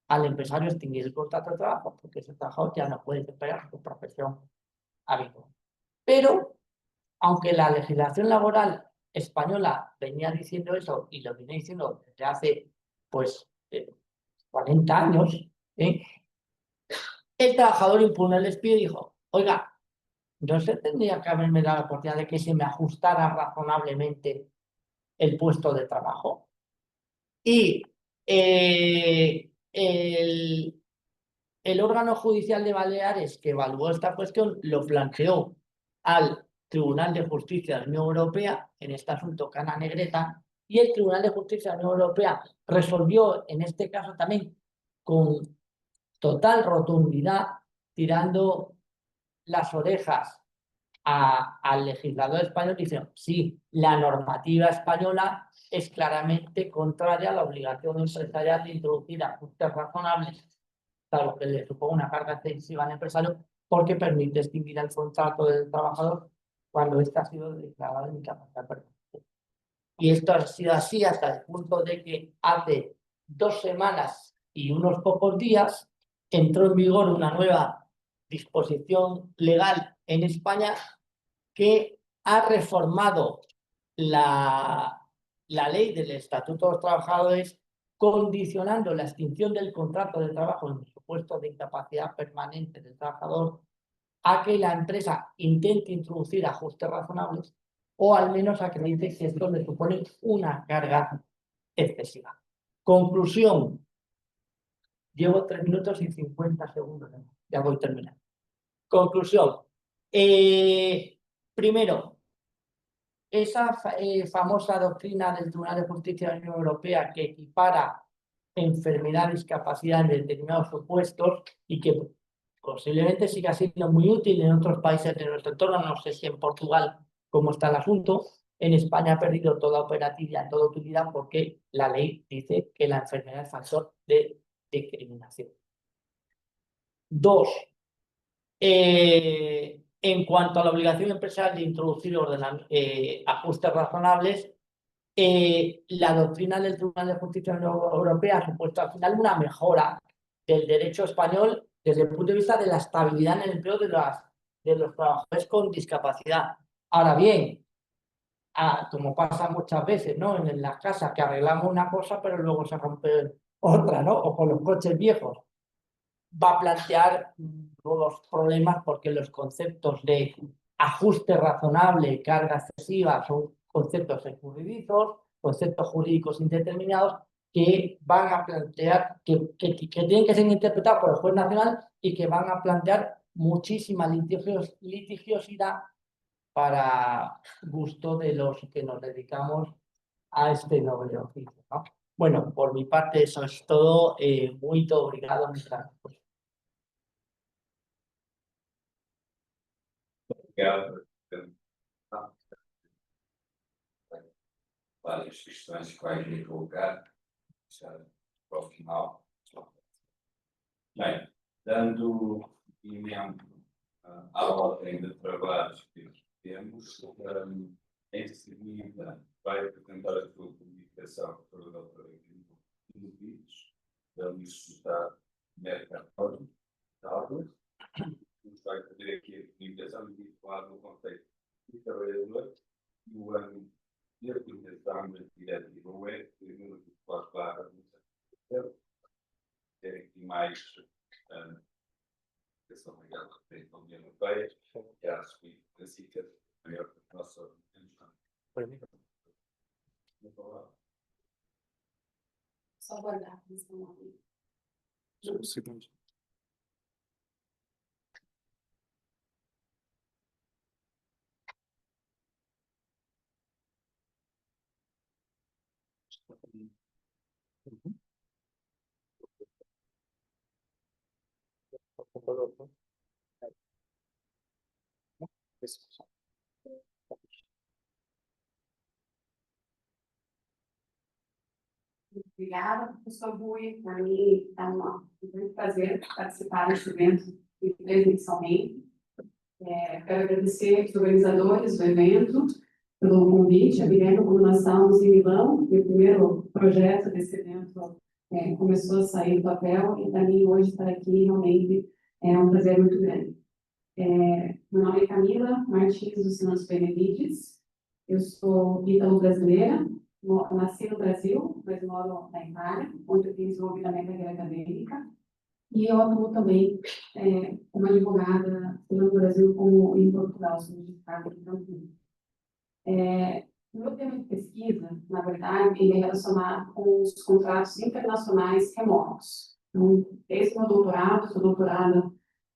al empresario extinguir el contrato de trabajo, porque ese trabajador ya no puede desempeñar su profesión habitual. Pero, aunque la legislación laboral española venía diciendo eso, y lo viene diciendo desde hace, pues, 40 años, el trabajador impugnó el despido y dijo, oiga, no se tendría que haberme dado la oportunidad de que se me ajustara razonablemente el puesto de trabajo. Y el órgano judicial de Baleares que evaluó esta cuestión lo planteó al Tribunal de Justicia de la Unión Europea en este asunto Cana Negreta, y el Tribunal de Justicia de la Unión Europea resolvió en este caso también con total rotundidad, tirando las orejas al legislador español, diciendo, sí, la normativa española es claramente contraria a la obligación empresarial de introducir ajustes razonables, claro que le suponga una carga excesiva al empresario, porque permite extinguir el contrato del trabajador cuando éste ha sido declarado en incapacidad permanente. Y esto ha sido así hasta el punto de que hace 2 semanas y unos pocos días entró en vigor una nueva disposición legal en España que ha reformado la ley del Estatuto de los Trabajadores, condicionando la extinción del contrato de trabajo en el supuesto de incapacidad permanente del trabajador a que la empresa intente introducir ajustes razonables o al menos acredite que esto le supone una carga excesiva. Conclusión. Llevo 3 minutos y 50 segundos. Ya voy terminando. Conclusión. Primero, esa famosa doctrina del Tribunal de Justicia de la Unión Europea que equipara enfermedad y discapacidad en determinados supuestos y que posiblemente siga siendo muy útil en otros países de nuestro entorno, no sé si en Portugal cómo está el asunto, en España ha perdido toda operatividad, toda utilidad porque la ley dice que la enfermedad es factor de discriminación. 2. En cuanto a la obligación empresarial de introducir ajustes razonables, la doctrina del Tribunal de Justicia de la Unión Europea ha supuesto al final una mejora del derecho español desde el punto de vista de la estabilidad en el empleo de los trabajadores con discapacidad. Ahora bien, como pasa muchas veces, ¿no? En las casas que arreglamos una cosa pero luego se rompe otra, ¿no? O con los coches viejos. Va a plantear nuevos problemas porque los conceptos de ajuste razonable, carga excesiva, son conceptos escurridizos, conceptos jurídicos indeterminados que van a plantear, que tienen que ser interpretados por el juez nacional y que van a plantear muchísima litigiosidad para gusto de los que nos dedicamos a este noble oficio, ¿no? Bueno, por mi parte eso es todo. Muy obrigado. Obrigado. Várias questões que vai me colocar para o final. Bem, dando seguimento à ordem de trabalhos que temos, em seguida vai apresentar a sua publicação para o doutor Vídeos, da Universidade Mercado, nos vai fazer aqui a comunicação e falar do conceito de trabalhador e o ano de aplicação da diretiva UE, que nos pode falar a ter aqui mais questão ligada à União Europeia, que é a específica maior da nossa organização. Só guardar a questão ali. Segundo. Obrigada, professor Rui. Para mim é um grande prazer participar desse evento presencialmente. Quero agradecer aos organizadores do evento pelo convite, a Guilherme, como nós estávamos em Milão, e o primeiro projeto desse evento começou a sair do papel, e para mim hoje estar aqui realmente é um prazer muito grande. Meu nome é Camila Martins dos Santos Benevides, eu sou ítalo-brasileira, nasci no Brasil, mas moro na Itália, onde eu tenho desenvolvido a minha carreira acadêmica, e eu atuo também como advogada, tanto no Brasil como em Portugal, sou magistrada de Campinas. O meu tema de pesquisa, na verdade, ele é relacionado com os contratos internacionais remotos. Então, desde o meu doutorado, sou doutorada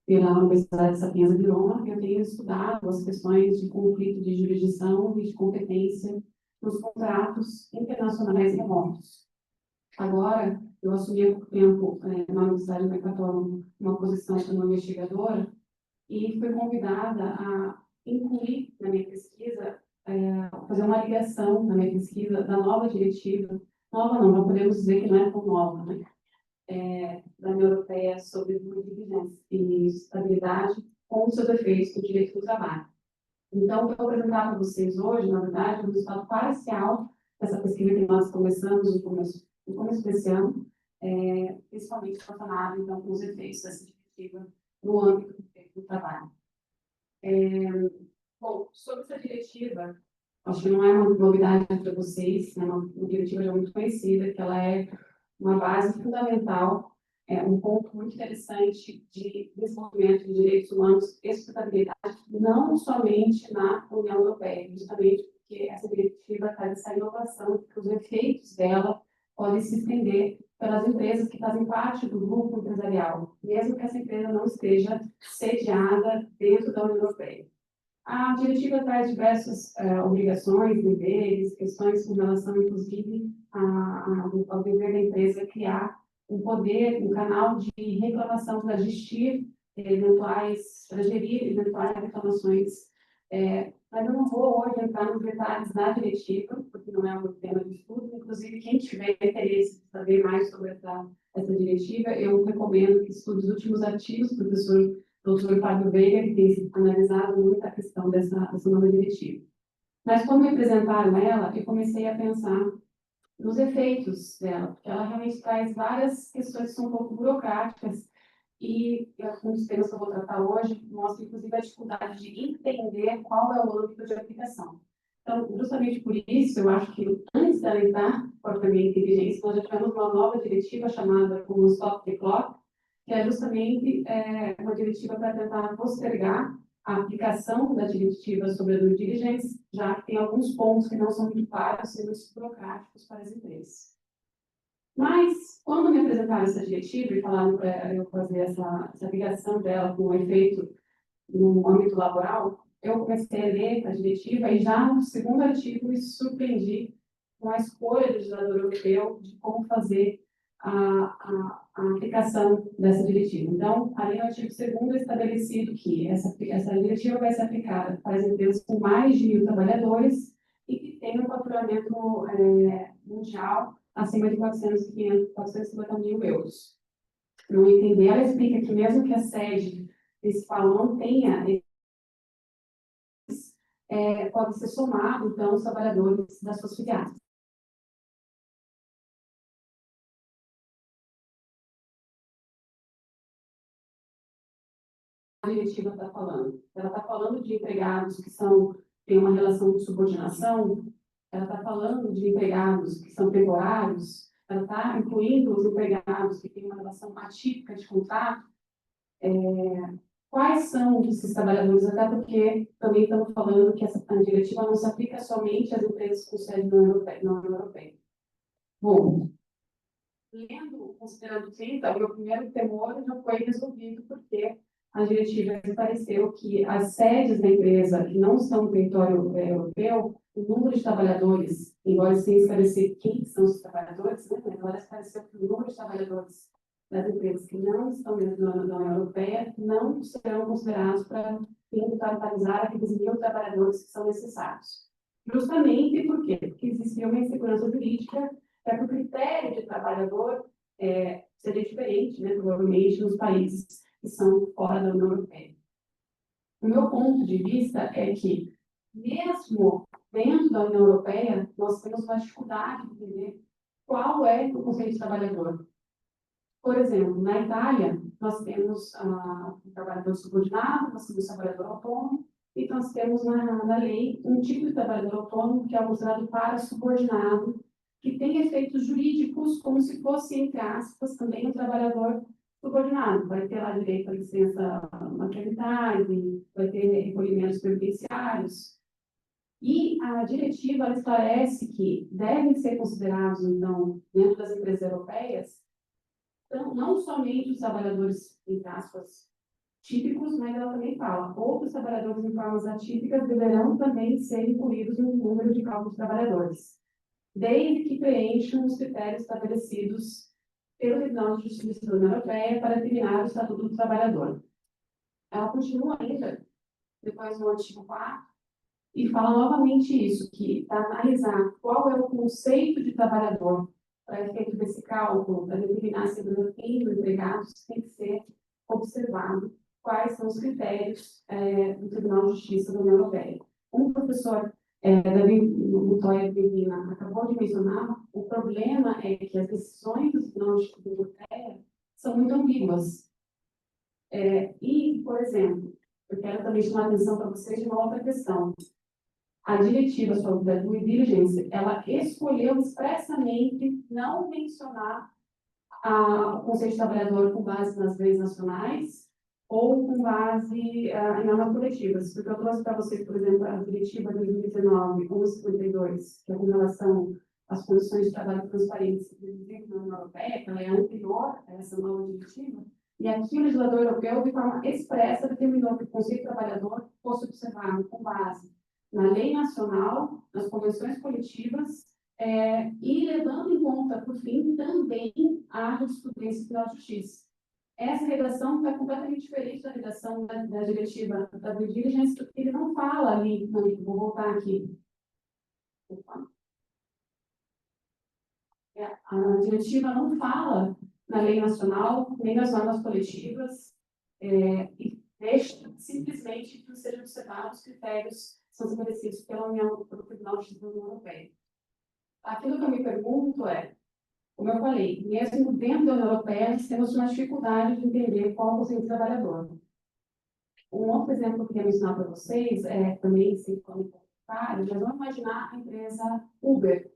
pela Universidade Sapienza de Roma, eu tenho estudado as questões de conflito de jurisdição e de competência nos contratos internacionais remotos. Agora, eu assumi há pouco tempo na Universidade de Mercatolo uma posição como investigadora e fui convidada a incluir na minha pesquisa, fazer uma ligação na minha pesquisa da nova diretiva, nova não podemos dizer que não é tão nova, né? Da União Europeia sobre due diligence e estabilidade com os seus efeitos do direito do trabalho. Então, o que eu vou apresentar para vocês hoje, na verdade, é o resultado parcial dessa pesquisa que nós começamos no começo desse ano, principalmente relacionado então, com os efeitos dessa diretiva no âmbito do direito do trabalho. Bom, sobre essa diretiva, acho que não é uma novidade para vocês, é uma diretiva já muito conhecida, que ela é uma base fundamental, um ponto muito interessante de desenvolvimento de direitos humanos e sustentabilidade, não somente na União Europeia, justamente porque essa diretiva traz essa inovação, porque os efeitos dela podem se estender pelas empresas que fazem parte do grupo empresarial, mesmo que essa empresa não esteja sediada dentro da União Europeia. A diretiva traz diversas obrigações, deveres, questões com relação, inclusive, ao dever da empresa criar um poder, um canal de reclamação para gerir eventuais reclamações. Mas eu não vou hoje entrar nos detalhes da diretiva, porque não é um tema de estudo. Inclusive, quem tiver interesse em saber mais sobre essa diretiva, eu recomendo que estude os últimos artigos do professor Dr. Fábio Veiga, que tem analisado muito a questão dessa nova diretiva. Mas, quando me apresentaram ela, eu comecei a pensar nos efeitos dela, porque ela realmente traz várias questões que são um pouco burocráticas e um dos temas que eu vou tratar hoje mostra, inclusive, a dificuldade de entender qual é o âmbito de aplicação. Então, justamente por isso, eu acho que antes dela entrar propriamente em vigência, nós já tivemos uma nova diretiva chamada como Stop the Clock, que é justamente uma diretiva para tentar postergar a aplicação da diretiva sobre a due diligence, já que tem alguns pontos que não são muito claros e muito burocráticos para as empresas. Mas, quando me apresentaram essa diretiva e falaram para eu fazer essa ligação dela com o efeito no âmbito laboral, eu comecei a ler a diretiva e já no segundo artigo me surpreendi com a escolha do legislador europeu de como fazer a aplicação dessa diretiva. Então, ali no artigo 2º é estabelecido que essa diretiva vai ser aplicada para as empresas com mais de 1.000 trabalhadores e que tenham um faturamento mundial acima de 450 mil euros. No entender, ela explica que mesmo que a sede principal não tenha, pode ser somado, então, os trabalhadores das suas filiais. A diretiva está falando? Ela está falando de empregados que têm uma relação de subordinação, ela está falando de empregados que são temporários, ela está incluindo os empregados que têm uma relação atípica de contrato. Quais são esses trabalhadores? Até porque também estamos falando que essa diretiva não se aplica somente às empresas com sede na União Europeia. Bom, considerando sim, então, o meu primeiro temor já foi resolvido, porque a diretiva estabeleceu que as sedes da empresa que não estão no território europeu, o número de trabalhadores, embora sem esclarecer quem são os trabalhadores, né, ela estabeleceu que o número de trabalhadores das empresas que não estão dentro da União Europeia não serão considerados para totalizar aqueles 1.000 trabalhadores que são necessários. Justamente por quê? Porque existia uma insegurança jurídica, que o critério de trabalhador seria diferente, né, provavelmente, nos países que são fora da União Europeia. O meu ponto de vista é que, mesmo dentro da União Europeia, nós temos uma dificuldade de entender qual é o conceito de trabalhador. Por exemplo, na Itália, nós temos o trabalhador subordinado, nós temos o trabalhador autônomo, e nós temos na lei um tipo de trabalhador autônomo que é considerado para-subordinado, que tem efeitos jurídicos como se fosse, entre aspas, também um trabalhador subordinado. Vai ter lá direito à licença maternidade, vai ter recolhimentos previdenciários. E a diretiva ela esclarece que devem ser considerados, então, dentro das empresas europeias, então, não somente os trabalhadores, entre aspas, típicos, mas ela também fala, outros trabalhadores em formas atípicas deverão também ser incluídos no número de cálculo de trabalhadores, desde que preencham os critérios estabelecidos pelo Tribunal de Justiça da União Europeia para determinar o Estatuto do Trabalhador. Ela continua ainda, depois no artigo 4, e fala novamente isso, que para analisar qual é o conceito de trabalhador para efeito desse cálculo, para determinar se o fim do empregado, tem que ser observado quais são os critérios do Tribunal de Justiça da União Europeia. Como o professor Davi Montoya Medina acabou de mencionar, o problema é que as decisões do Tribunal de Justiça da União Europeia são muito ambíguas. E, por exemplo, eu quero também chamar a atenção para vocês de uma outra questão. A diretiva sobre a due diligence, ela escolheu expressamente não mencionar o conceito de trabalhador com base nas leis nacionais ou com base em normas coletivas. Porque eu trouxe para vocês, por exemplo, a diretiva 2019-1152, que é com relação às condições de trabalho transparentes inclusive na União Europeia, que ela é anterior a essa nova diretiva, e aqui o legislador europeu, de forma expressa, determinou que o conceito de trabalhador fosse observado com base na lei nacional, nas convenções coletivas, e levando em conta, por fim, também a jurisprudência Tribunal de Justiça. Essa redação está completamente diferente da redação da diretiva da due diligence, porque ele não fala ali, vou voltar aqui. Opa. A diretiva não fala na lei nacional, nem nas normas coletivas, e deixa simplesmente que sejam observados os critérios que são estabelecidos pelo Tribunal de Justiça da União Europeia. Aquilo que eu me pergunto é, como eu falei, mesmo dentro da União Europeia, nós temos uma dificuldade de entender qual é o conceito de trabalhador. Um outro exemplo que eu queria mencionar para vocês também, se for mas vamos imaginar a empresa Uber,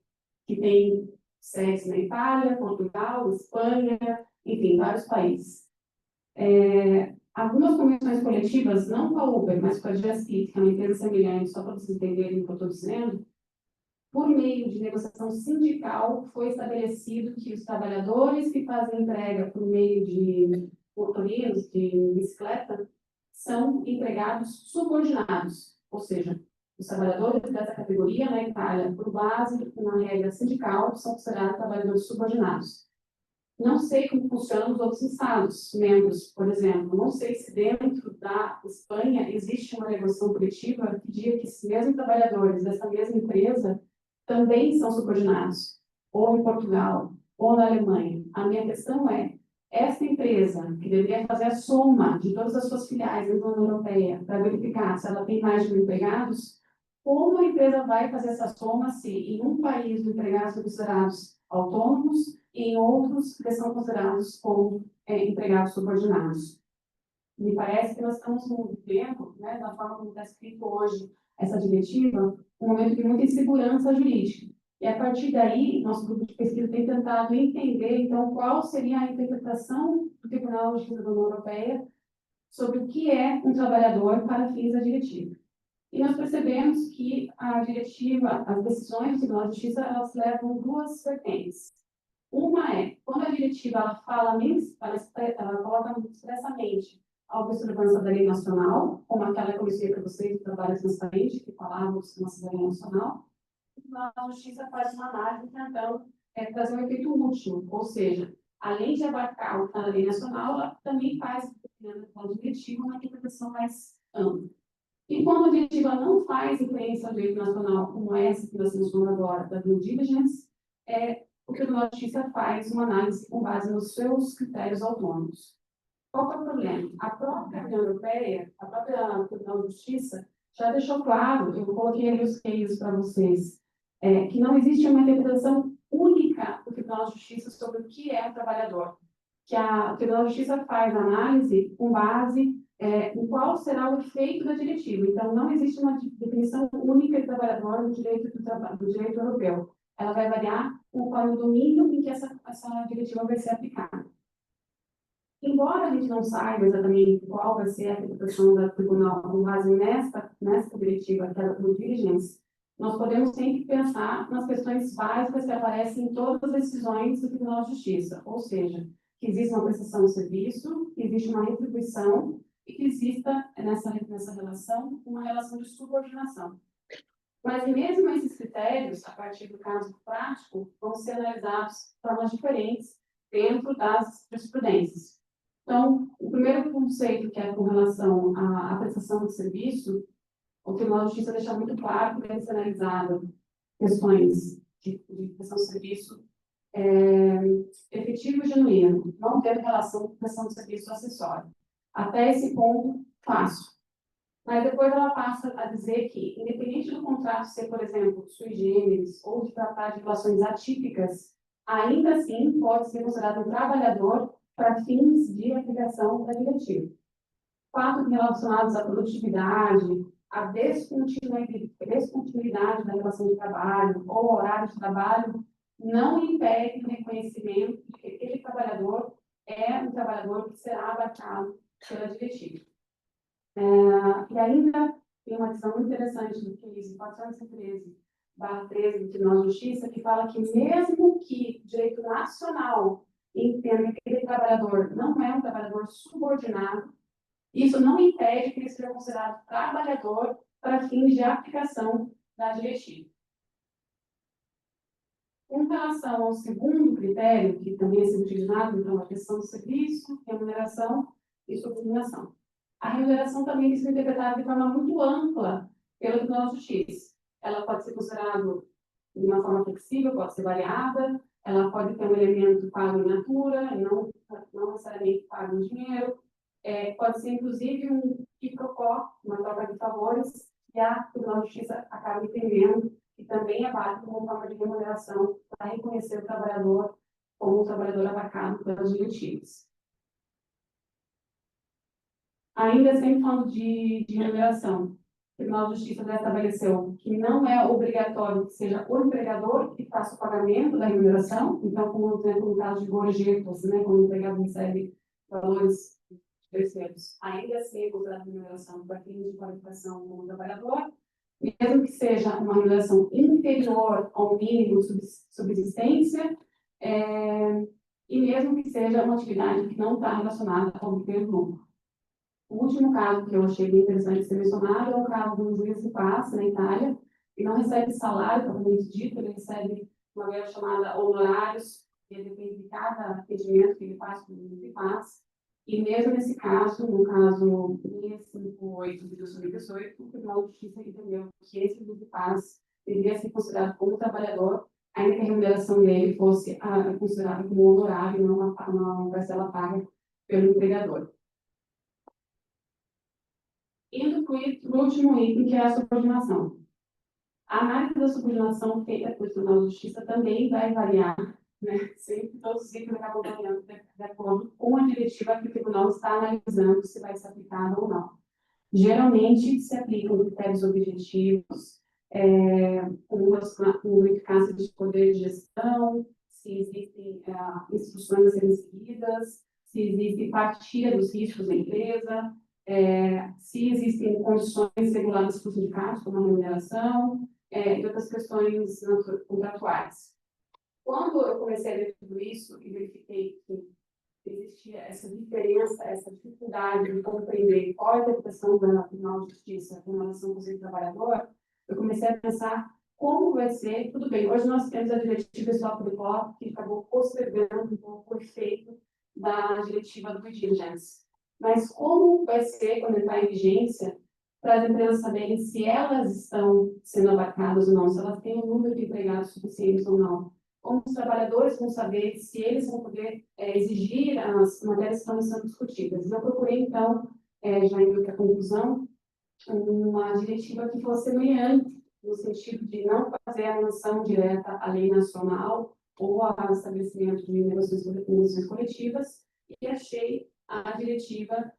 que tem sedes na Itália, Portugal, Espanha, enfim, vários países. Algumas convenções coletivas, não com a Uber, mas com a Just Eat, que é uma empresa semelhante, só para vocês entenderem o que eu estou dizendo, por meio de negociação sindical, foi estabelecido que os trabalhadores que fazem entrega por meio de motorinos, de bicicleta, são empregados subordinados, ou seja, os trabalhadores dessa categoria na Itália, por base na regra sindical, são considerados trabalhadores subordinados. Não sei como funcionam os outros estados, membros, por exemplo. Não sei se dentro da Espanha existe uma negociação coletiva que diga que esses mesmos trabalhadores dessa mesma empresa também são subordinados, ou em Portugal, ou na Alemanha. A minha questão é, essa empresa, que deveria fazer a soma de todas as suas filiais dentro da União Europeia para verificar se ela tem mais de 1.000 empregados, como a empresa vai fazer essa soma se em um país os empregados são considerados autônomos e em outros que são considerados como empregados subordinados? Me parece que nós estamos vivendo, da forma como está escrito hoje essa diretiva, um momento de muita insegurança jurídica. E a partir daí, nosso grupo de pesquisa tem tentado entender, então, qual seria a interpretação do Tribunal de Justiça da União Europeia sobre o que é um trabalhador para fins da diretiva. E nós percebemos que a diretiva, as decisões do Tribunal de Justiça, elas levam duas vertentes. Uma é, quando a diretiva ela coloca expressamente a observância da lei nacional, como aquela que eu mencionei para vocês, do trabalho transparente, que falava observância da lei nacional, a Justiça faz uma análise tentando trazer um efeito útil, ou seja, além de abarcar o que está na lei nacional, ela também faz a diretiva uma interpretação mais ampla. E quando a diretiva não faz referência ao direito nacional, como essa que nós mencionamos agora, da due diligence, o Tribunal de Justiça faz uma análise com base nos seus critérios autônomos. Qual é o problema? A própria União Europeia, a própria Tribunal de Justiça, já deixou claro, eu coloquei ali os cases para vocês, que não existe uma interpretação única do Tribunal de Justiça sobre o que é um trabalhador. Que a Tribunal de Justiça faz análise com base em qual será o efeito da diretiva. Então, não existe uma definição única de trabalhador no direito do direito europeu. Ela vai variar conforme o domínio em que essa diretiva vai ser aplicada. Embora a gente não saiba exatamente qual vai ser a interpretação da tribunal com base nessa diretiva, que é a due diligence, nós podemos sempre pensar nas questões básicas que aparecem em todas as decisões do Tribunal de Justiça, ou seja, que existe uma prestação de serviço, que existe uma retribuição e que exista nessa relação uma relação de subordinação. Mas mesmo esses critérios, a partir do caso prático, vão ser analisados de formas diferentes dentro das jurisprudências. Então, o primeiro conceito, que é com relação à prestação de serviço, o Tribunal de Justiça deixa muito claro que deve ser analisado questões de prestação de serviço efetivo e genuíno, não ter relação com prestação de serviço acessório. Até esse ponto, fácil. Mas depois ela passa a dizer que, independente do contrato ser, por exemplo, sui generis ou de tratar de relações atípicas, ainda assim pode ser considerado um trabalhador para fins de aplicação da diretiva. Fatos relacionados à produtividade, à descontinuidade da relação de trabalho ou horário de trabalho não impede o reconhecimento de que aquele trabalhador é um trabalhador que será abarcado pela diretiva. E ainda tem uma decisão muito interessante do case 413/13 do Tribunal de Justiça, que fala que mesmo que o direito nacional entenda que aquele trabalhador não é um trabalhador subordinado, isso não impede que ele seja considerado trabalhador para fins de aplicação da diretiva. Com relação ao segundo critério, que também é sempre utilizado, então, a questão do serviço, remuneração e subordinação. A remuneração também tem sido interpretada de forma muito ampla pelo Tribunal de Justiça. Ela pode ser considerada de uma forma flexível, pode ser variada, ela pode ter um elemento pago em natura, não necessariamente pago em dinheiro, pode ser inclusive um quiprocó, uma troca de favores, que a Tribunal de Justiça acaba entendendo que também é válido como forma de remuneração para reconhecer o trabalhador como um trabalhador abarcado pelas diretivas. Ainda sempre falando de remuneração, o Tribunal de Justiça já estabeleceu que não é obrigatório que seja o empregador que faça o pagamento da remuneração. Então, como por exemplo, no caso de gorjetos, né, quando o empregado recebe valores terceiros, ainda assim é considerada remuneração para fins de qualificação como trabalhador, mesmo que seja uma remuneração inferior ao mínimo de subsistência, e mesmo que seja uma atividade que não está relacionada ao obter lucro. O último caso que eu achei bem interessante ser mencionado é o caso do juiz de paz na Itália, que não recebe salário, propriamente dito, ele recebe uma coisa chamada honorários, que depende de cada atendimento que ele faz com o juiz de paz. E mesmo nesse caso, no caso 658 de 2018, o Tribunal de Justiça entendeu que esse juiz de paz deveria ser considerado como trabalhador, ainda que a remuneração dele fosse considerada como honorário, não uma parcela paga pelo empregador. Indo para o último item, que é a subordinação. A análise da subordinação feita pelo Tribunal de Justiça também vai variar, né? Sempre todos os itens acabam variando de acordo com a diretiva que o Tribunal está analisando se vai ser aplicada ou não. Geralmente, se aplicam critérios objetivos, com eficácia de poder de gestão, se existem instruções a serem seguidas, se existe partilha dos riscos da empresa, se existem condições reguladas por sindicatos, como a remuneração, e outras questões contratuais. Quando eu comecei a ver tudo isso e verifiquei que existia essa diferença, essa dificuldade de compreender qual é a interpretação da Tribunal de Justiça com relação ao Conselho Trabalhador, eu comecei a pensar como vai ser. Tudo bem, hoje nós temos a diretiva Stop the Clock, que acabou postergando um pouco o efeito da diretiva do diligence. Mas como vai ser quando entrar em vigência, para as empresas saberem se elas estão sendo abarcadas ou não, se elas têm um número de empregados suficientes ou não? Como os trabalhadores vão saber se eles vão poder exigir as matérias que estão sendo discutidas? Eu procurei, então, já indo para a conclusão, uma diretiva que fosse semelhante, no sentido de não fazer a menção direta à lei nacional ou ao estabelecimento de negociações coletivas, e achei a diretiva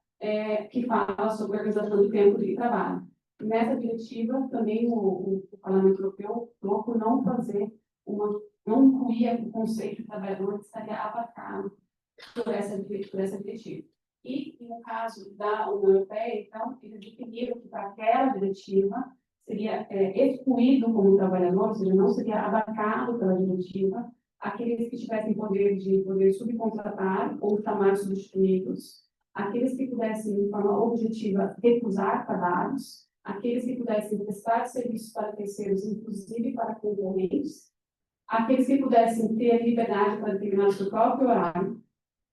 que fala sobre a organização do tempo de trabalho. Nessa diretiva, também o Parlamento Europeu optou por não fazer não incluía o conceito de trabalhador que estaria abarcado por essa diretiva. E, no caso da União Europeia, então, eles definiram que para aquela diretiva seria excluído como trabalhador, ou seja, não seria abarcado pela diretiva aqueles que tivessem poder de poder subcontratar ou chamar substituídos, aqueles que pudessem, de forma objetiva, recusar pagamentos, aqueles que pudessem prestar serviços para terceiros, inclusive para concorrentes, aqueles que pudessem ter liberdade para determinar o seu próprio horário,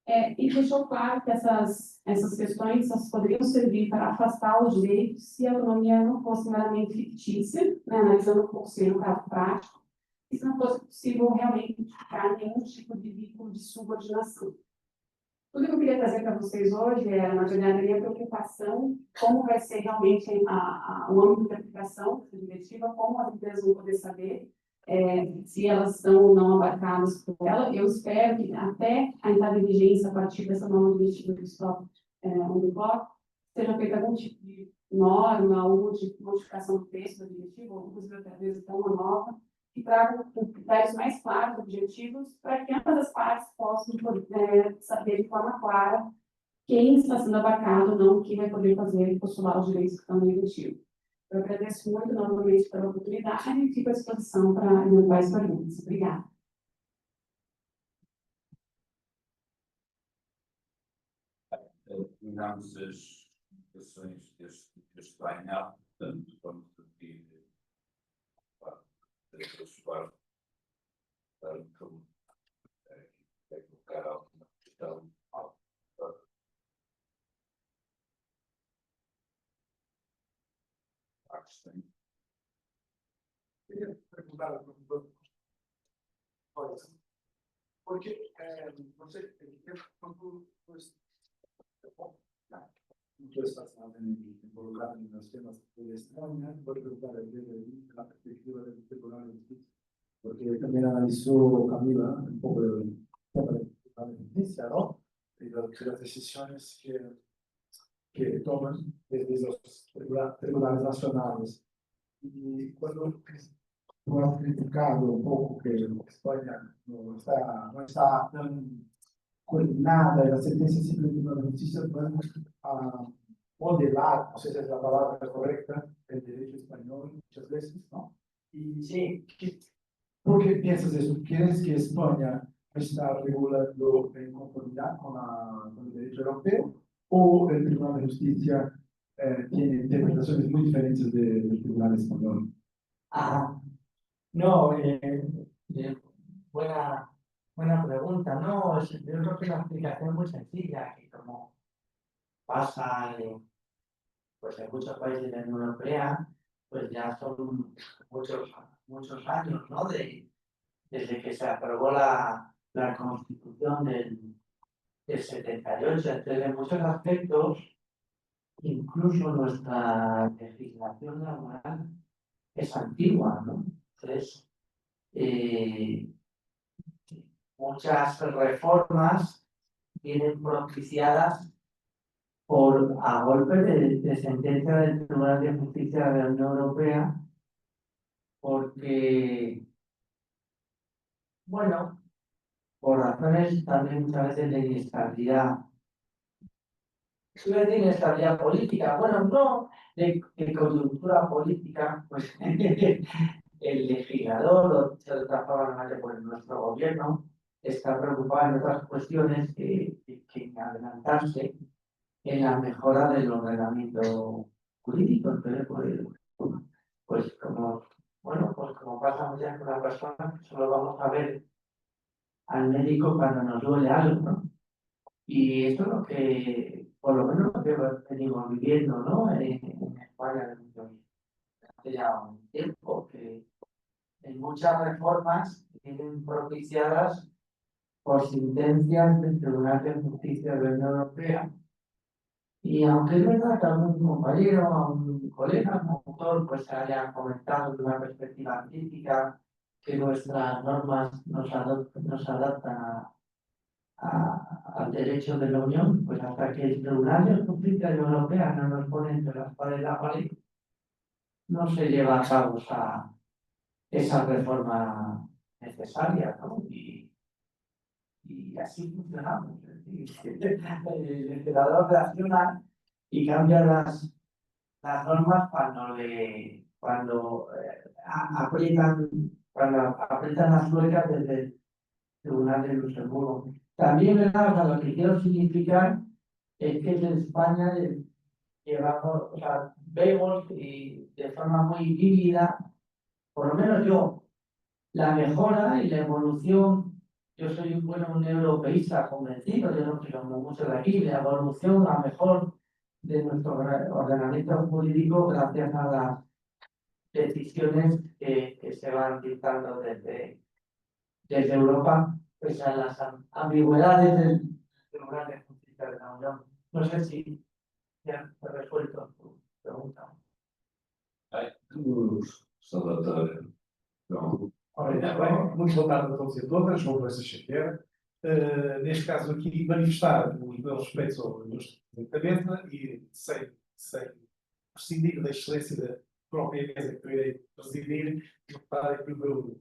e deixou claro que essas questões poderiam servir para afastar os direitos se a autonomia não fosse meramente fictícia, né, analisando por si no caso prático, e se não fosse possível realmente identificar nenhum tipo de vínculo de subordinação. Tudo que eu queria trazer para vocês hoje era, na verdade, a minha preocupação, como vai ser realmente o âmbito de aplicação dessa diretiva, como as empresas vão poder saber se elas estão ou não abarcadas por ela. Eu espero que até a entrada em vigência, a partir dessa nova diretiva do Stop on the Clock, seja feita algum tipo de norma, algum tipo de modificação do texto da diretiva, ou inclusive até vezes até uma nova, que tragam critérios mais claros, objetivos, para que ambas as partes possam saber de forma clara quem está sendo abarcado ou não, quem vai poder fazer e postular os direitos que estão no diretivo. Eu agradeço muito novamente pela oportunidade e fico à disposição para eventuais perguntas. Obrigada. Terminamos as votações deste painel, portanto, vamos pedir para colocar alguma questão. Queria perguntar ao professor, porque você quando tú estás involucrado en los temas de España, voy a preguntar desde la perspectiva del Tribunal de Justicia, porque también analizó Camila un poco el tema del Tribunal de Justicia, ¿no? Y las decisiones que toman desde los tribunales nacionales. Y cuando tú has criticado un poco que España no está tan coordinada, y la sentencia simple de la justicia van a modelar, no sé si es la palabra correcta, el derecho español muchas veces, ¿no? Y Sí, ¿por qué piensas eso? ¿Crees que España está regulando en conformidad con el derecho europeo? ¿O el Tribunal de Justicia tiene interpretaciones muy diferentes del Tribunal español? no, buena pregunta. No, yo creo que la explicación es muy sencilla, que como pasa pues en muchos países de la Unión Europea, pues ya son muchos años, ¿no? Desde que se aprobó la Constitución del 78. Entonces, en muchos aspectos, incluso nuestra legislación laboral es antigua, ¿no? Entonces, muchas reformas vienen propiciadas a golpe de sentencia del Tribunal de Justicia de la Unión Europea, porque, bueno, por razones también muchas veces de inestabilidad. De inestabilidad política, bueno, no de coyuntura política, pues el legislador, o de otra forma, pues nuestro gobierno está preocupado en otras cuestiones que adelantarse en la mejora del ordenamiento jurídico. Entonces, pues como pasa muchas veces con las personas, solo vamos a ver al médico cuando nos duele algo, ¿no? Y esto es lo que, por lo menos, lo que venimos viviendo, ¿no? En España hace ya un tiempo, que en muchas reformas vienen propiciadas por sentencias del Tribunal de Justicia de la Unión Europea. Y aunque es verdad que algún compañero, a un colega, un autor, pues haya comentado de una perspectiva crítica que nuestras normas nos adaptan al derecho de la Unión, pues hasta que el Tribunal de Justicia de la Unión Europea no nos pone entre las paredes de la pared, no se lleva a cabo esa reforma necesaria, ¿no? Y así funcionamos. Es decir, el legislador reacciona y cambia las normas cuando le cuando aprietan las tuercas desde el Tribunal de Luxemburgo. También, ¿verdad? Lo que quiero significar es que en España llevamos, o sea, vemos y de forma muy vívida, por lo menos yo, la mejora y la evolución. Yo soy un europeísta convencido, yo no quiero mucho de aquí, la evolución a mejor de nuestro ordenamiento jurídico gracias a las decisiones que se van dictando desde Europa, pues a las ambigüedades del Tribunal de Justicia de la Unión. No sé si ya he resuelto tu pregunta. Salvatore, João. Ora, ainda bem, muito boa tarde a todos e a todas, João França Xavier. Neste caso aqui, manifestar o meu respeito sobre o Sr. Presidente da Mesa e sem prescindir da excelência da própria mesa que eu irei presidir, notar aqui o meu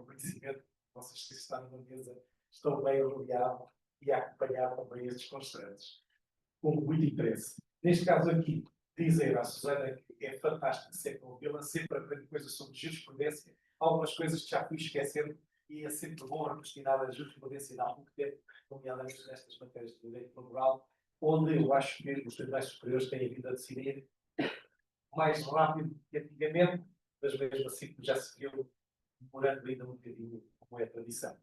conhecimento. Vocês que estão na mesa estão bem rodeado e a acompanhar também estes constantes, com muito interesse. Neste caso aqui, dizer à Susana que é fantástico sempre ouvi-la, sempre aprender coisas sobre jurisprudência, algumas coisas que já fui esquecendo e é sempre bom representar a jurisprudência de há pouco tempo, nomeadamente nestas matérias de direito laboral, onde eu acho que os tribunais superiores têm vindo a decidir mais rápido que antigamente, mas mesmo assim já se viu demorando ainda um bocadinho, como é a tradição.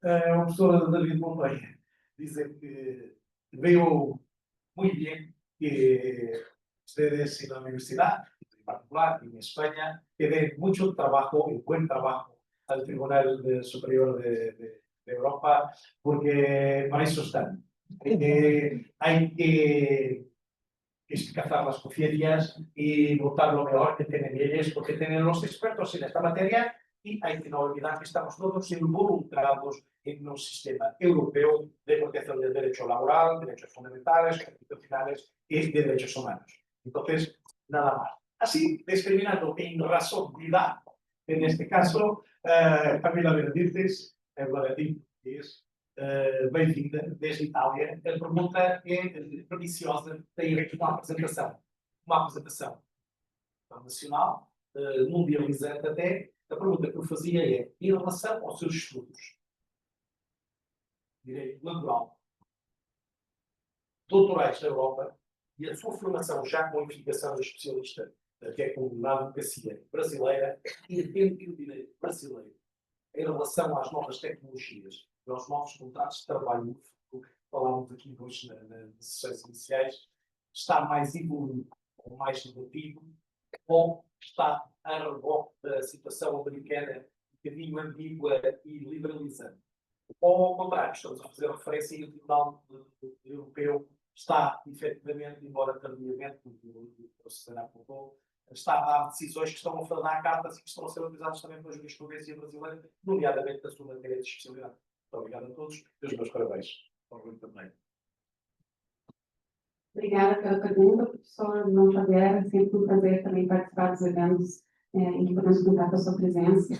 O professor David Pompeia dizer que veio muito bem que ustedes en la universidad, en particular en España, que den mucho trabajo y buen trabajo al Tribunal Superior de Europa, porque para eso están. Hay que cazar las conciencias y votar lo mejor que tienen ellos, porque tienen los expertos en esta materia y hay que no olvidar que estamos todos involucrados en un sistema europeo de protección del derecho laboral, derechos fundamentales, constitucionales y de derechos humanos. Entonces, nada más. Así, discriminando en razón de edad, en este caso, Camila Benedictes, que es bem-vinda desde Itália. A pergunta é perniciosa, tem a ver com uma apresentação nacional, mundializante até. A pergunta que eu fazia é, em relação aos seus estudos, direito laboral, doutorais na Europa, e a sua formação já com a investigação de especialista, que é com a advocacia brasileira, e dentro do direito brasileiro, em relação às novas tecnologias, aos novos contratos de trabalho no futuro, falámos aqui hoje nas sessões iniciais, está mais evoluído ou mais negativo, ou está a reboque da situação americana, um bocadinho ambígua e liberalizante. Ou ao contrário, estamos a fazer referência e o Tribunal Europeu está, efetivamente, embora tardiamente, como o Susana apontou, está a dar decisões que estão a dar cartas e que estão a ser utilizadas também pela jurisprudência brasileira, nomeadamente na sua matéria de especialidade. Muito obrigado a todos e os meus parabéns. Também. Obrigada pela pergunta, professor João Xavier. É sempre um prazer também participar dos eventos em que podemos contar com a sua presença.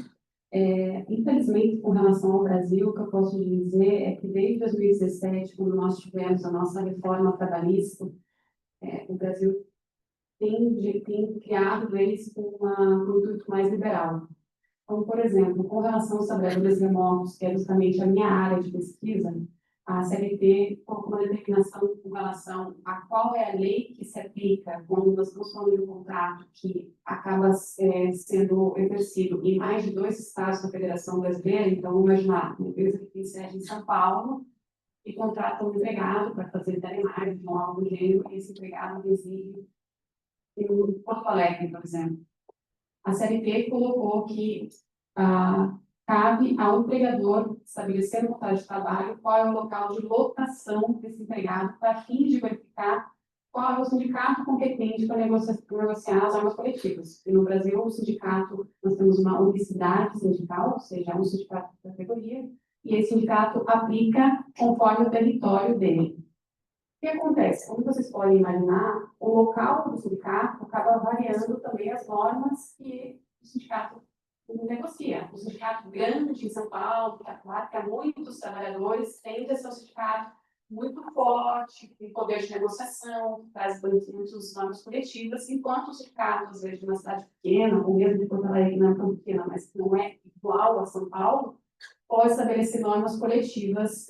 Infelizmente, com relação ao Brasil, o que eu posso dizer é que desde 2017, quando nós tivemos a nossa reforma trabalhista, o Brasil tem criado leis com um intuito mais liberal. Então, por exemplo, com relação aos trabalhadores remotos, que é justamente a minha área de pesquisa, a CLT colocou uma determinação com relação a qual é a lei que se aplica quando nós estamos falando de um contrato que acaba sendo exercido em mais de 2 estados da Federação Brasileira. Então, vamos imaginar uma empresa que tem sede em São Paulo e contrata um empregado para fazer telemarketing ou algo do gênero, e esse empregado reside em Porto Alegre, por exemplo. A CLT colocou que cabe ao empregador estabelecer no contrato de trabalho qual é o local de lotação desse empregado, para fim de verificar qual é o sindicato competente para negociar as normas coletivas. E no Brasil, o sindicato, nós temos uma unicidade sindical, ou seja, um sindicato de categoria, e esse sindicato aplica conforme o território dele. O que acontece? Como vocês podem imaginar, o local do sindicato acaba variando também as normas que o sindicato negocia. O sindicato grande em São Paulo, que abarca muitos trabalhadores, tende a ser um sindicato muito forte, com poder de negociação, que traz muitas normas coletivas, enquanto os sindicatos, às vezes, de uma cidade pequena, ou mesmo de Porto Alegre, que não é tão pequena, mas que não é igual a São Paulo, pode estabelecer normas coletivas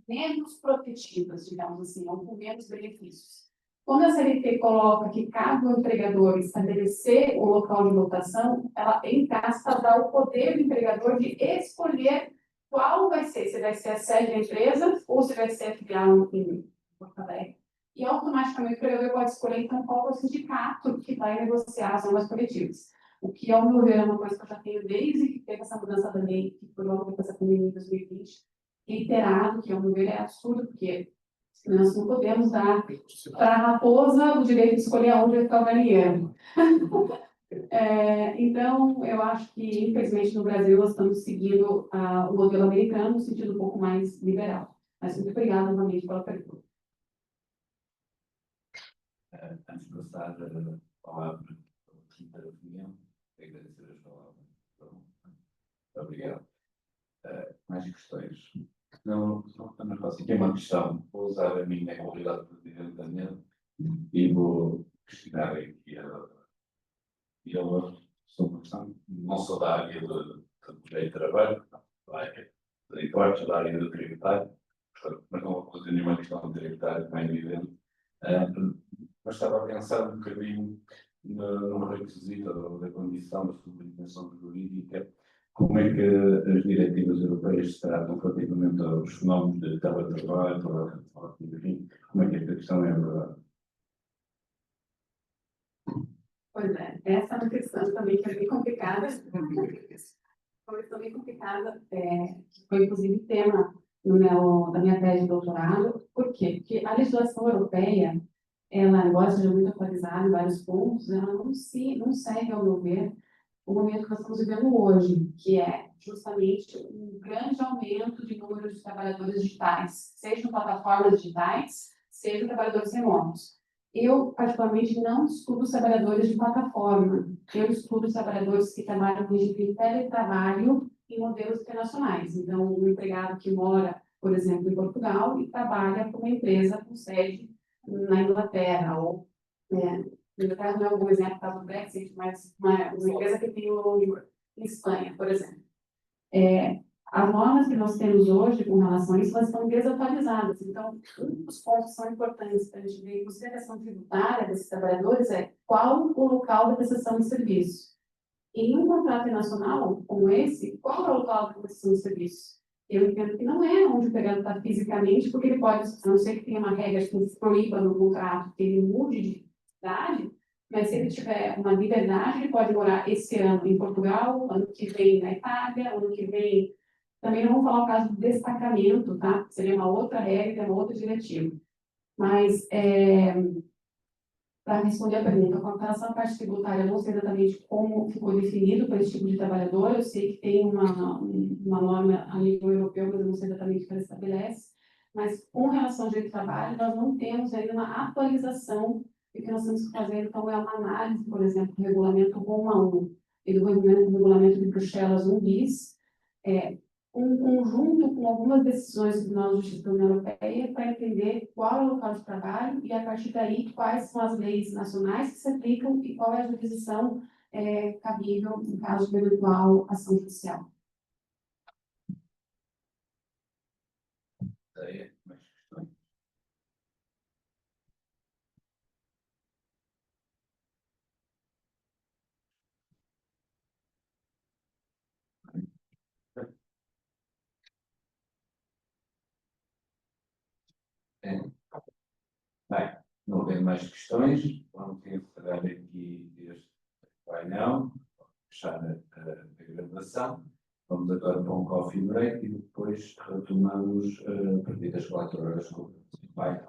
menos protetivas, digamos assim, ou com menos benefícios. Quando a CLT coloca que cabe ao empregador estabelecer o local de lotação, ela encaixa para dar o poder do empregador de escolher qual vai ser, se vai ser a sede da empresa ou se vai ser a filial em Porto Alegre. E automaticamente o empregador pode escolher, então, qual é o sindicato que vai negociar as normas coletivas. O que, ao meu ver, é uma coisa que eu já tenho desde que teve essa mudança da lei, que foi logo depois da pandemia em 2020, reiterado, que, ao meu ver, é absurdo, porque nós não podemos dar para a raposa o direito de escolher onde vai ficar o galinheiro. Então, eu acho que, infelizmente, no Brasil, nós estamos seguindo o modelo americano no sentido um pouco mais liberal. Mas muito obrigada novamente pela pergunta. Antes de passar a palavra para a quinta opinião, agradecer as palavras. Obrigado. Mais questões? Não estamos fácil. Aqui é uma questão. Vou usar a minha qualidade de presidente da mesa e vou questionar aqui a doutora. E ela, sou uma questão, não sou da área do direito de trabalho, da área de impostos, da área do tributário, mas não vou fazer nenhuma questão de tributário, bem evidente. Mas estava a pensar um bocadinho no requisito da condição da subordinação jurídica. Como é que as diretivas europeias se tratam relativamente aos fenómenos de teletrabalho, enfim, como é que esta questão é abordada? Pois é, essa é uma questão também que é bem complicada. Uma questão bem complicada, que foi inclusive tema da minha tese de doutorado. Por quê? Porque a legislação europeia, ela, embora seja muito atualizada em vários pontos, ela não segue, ao meu ver, o momento que nós estamos vivendo hoje, que é justamente um grande aumento de número de trabalhadores digitais, seja em plataformas digitais, seja em trabalhadores remotos. Eu, particularmente, não estudo os trabalhadores de plataforma. Eu estudo os trabalhadores que trabalham no regime de teletrabalho em modelos internacionais. Então, um empregado que mora, por exemplo, em Portugal e trabalha para uma empresa com sede na Inglaterra, ou Inglaterra não é um exemplo por causa do Brexit, mas uma empresa que tem em Espanha, por exemplo. As normas que nós temos hoje com relação a isso, elas estão desatualizadas. Então, um dos pontos que são importantes para a gente ver, inclusive a questão tributária desses trabalhadores, é qual o local da prestação de serviço. Em um contrato internacional como esse, qual é o local da prestação de serviço? Eu entendo que não é onde o empregado está fisicamente, porque ele pode, a não ser que tenha uma regra que proíba no contrato que ele mude de cidade, mas se ele tiver uma liberdade, ele pode morar esse ano em Portugal, ano que vem na Itália, ano que vem. Também não vou falar o caso do destacamento, tá? Seria uma outra regra, uma outra diretiva. Mas, para responder a pergunta, com relação à parte tributária, eu não sei exatamente como ficou definido para esse tipo de trabalhador. Eu sei que tem uma norma a nível europeu, mas eu não sei exatamente o que ela estabelece. Mas, com relação ao direito do trabalho, nós não temos ainda uma atualização. E o que nós temos que fazer, então, é uma análise, por exemplo, do regulamento Roma 1 e do regulamento de Bruxelas 1 bis, um conjunto com algumas decisões do Tribunal de Justiça da União Europeia para entender qual é o local de trabalho e, a partir daí, quais são as leis nacionais que se aplicam e qual é a jurisdição cabível em caso de eventual ação judicial. Mais questões? Bem, não tem mais questões. Vamos encerrar aqui este painel, fechar a gravação. Vamos agora para um coffee break e depois retomamos a partir das 4 horas com o painel.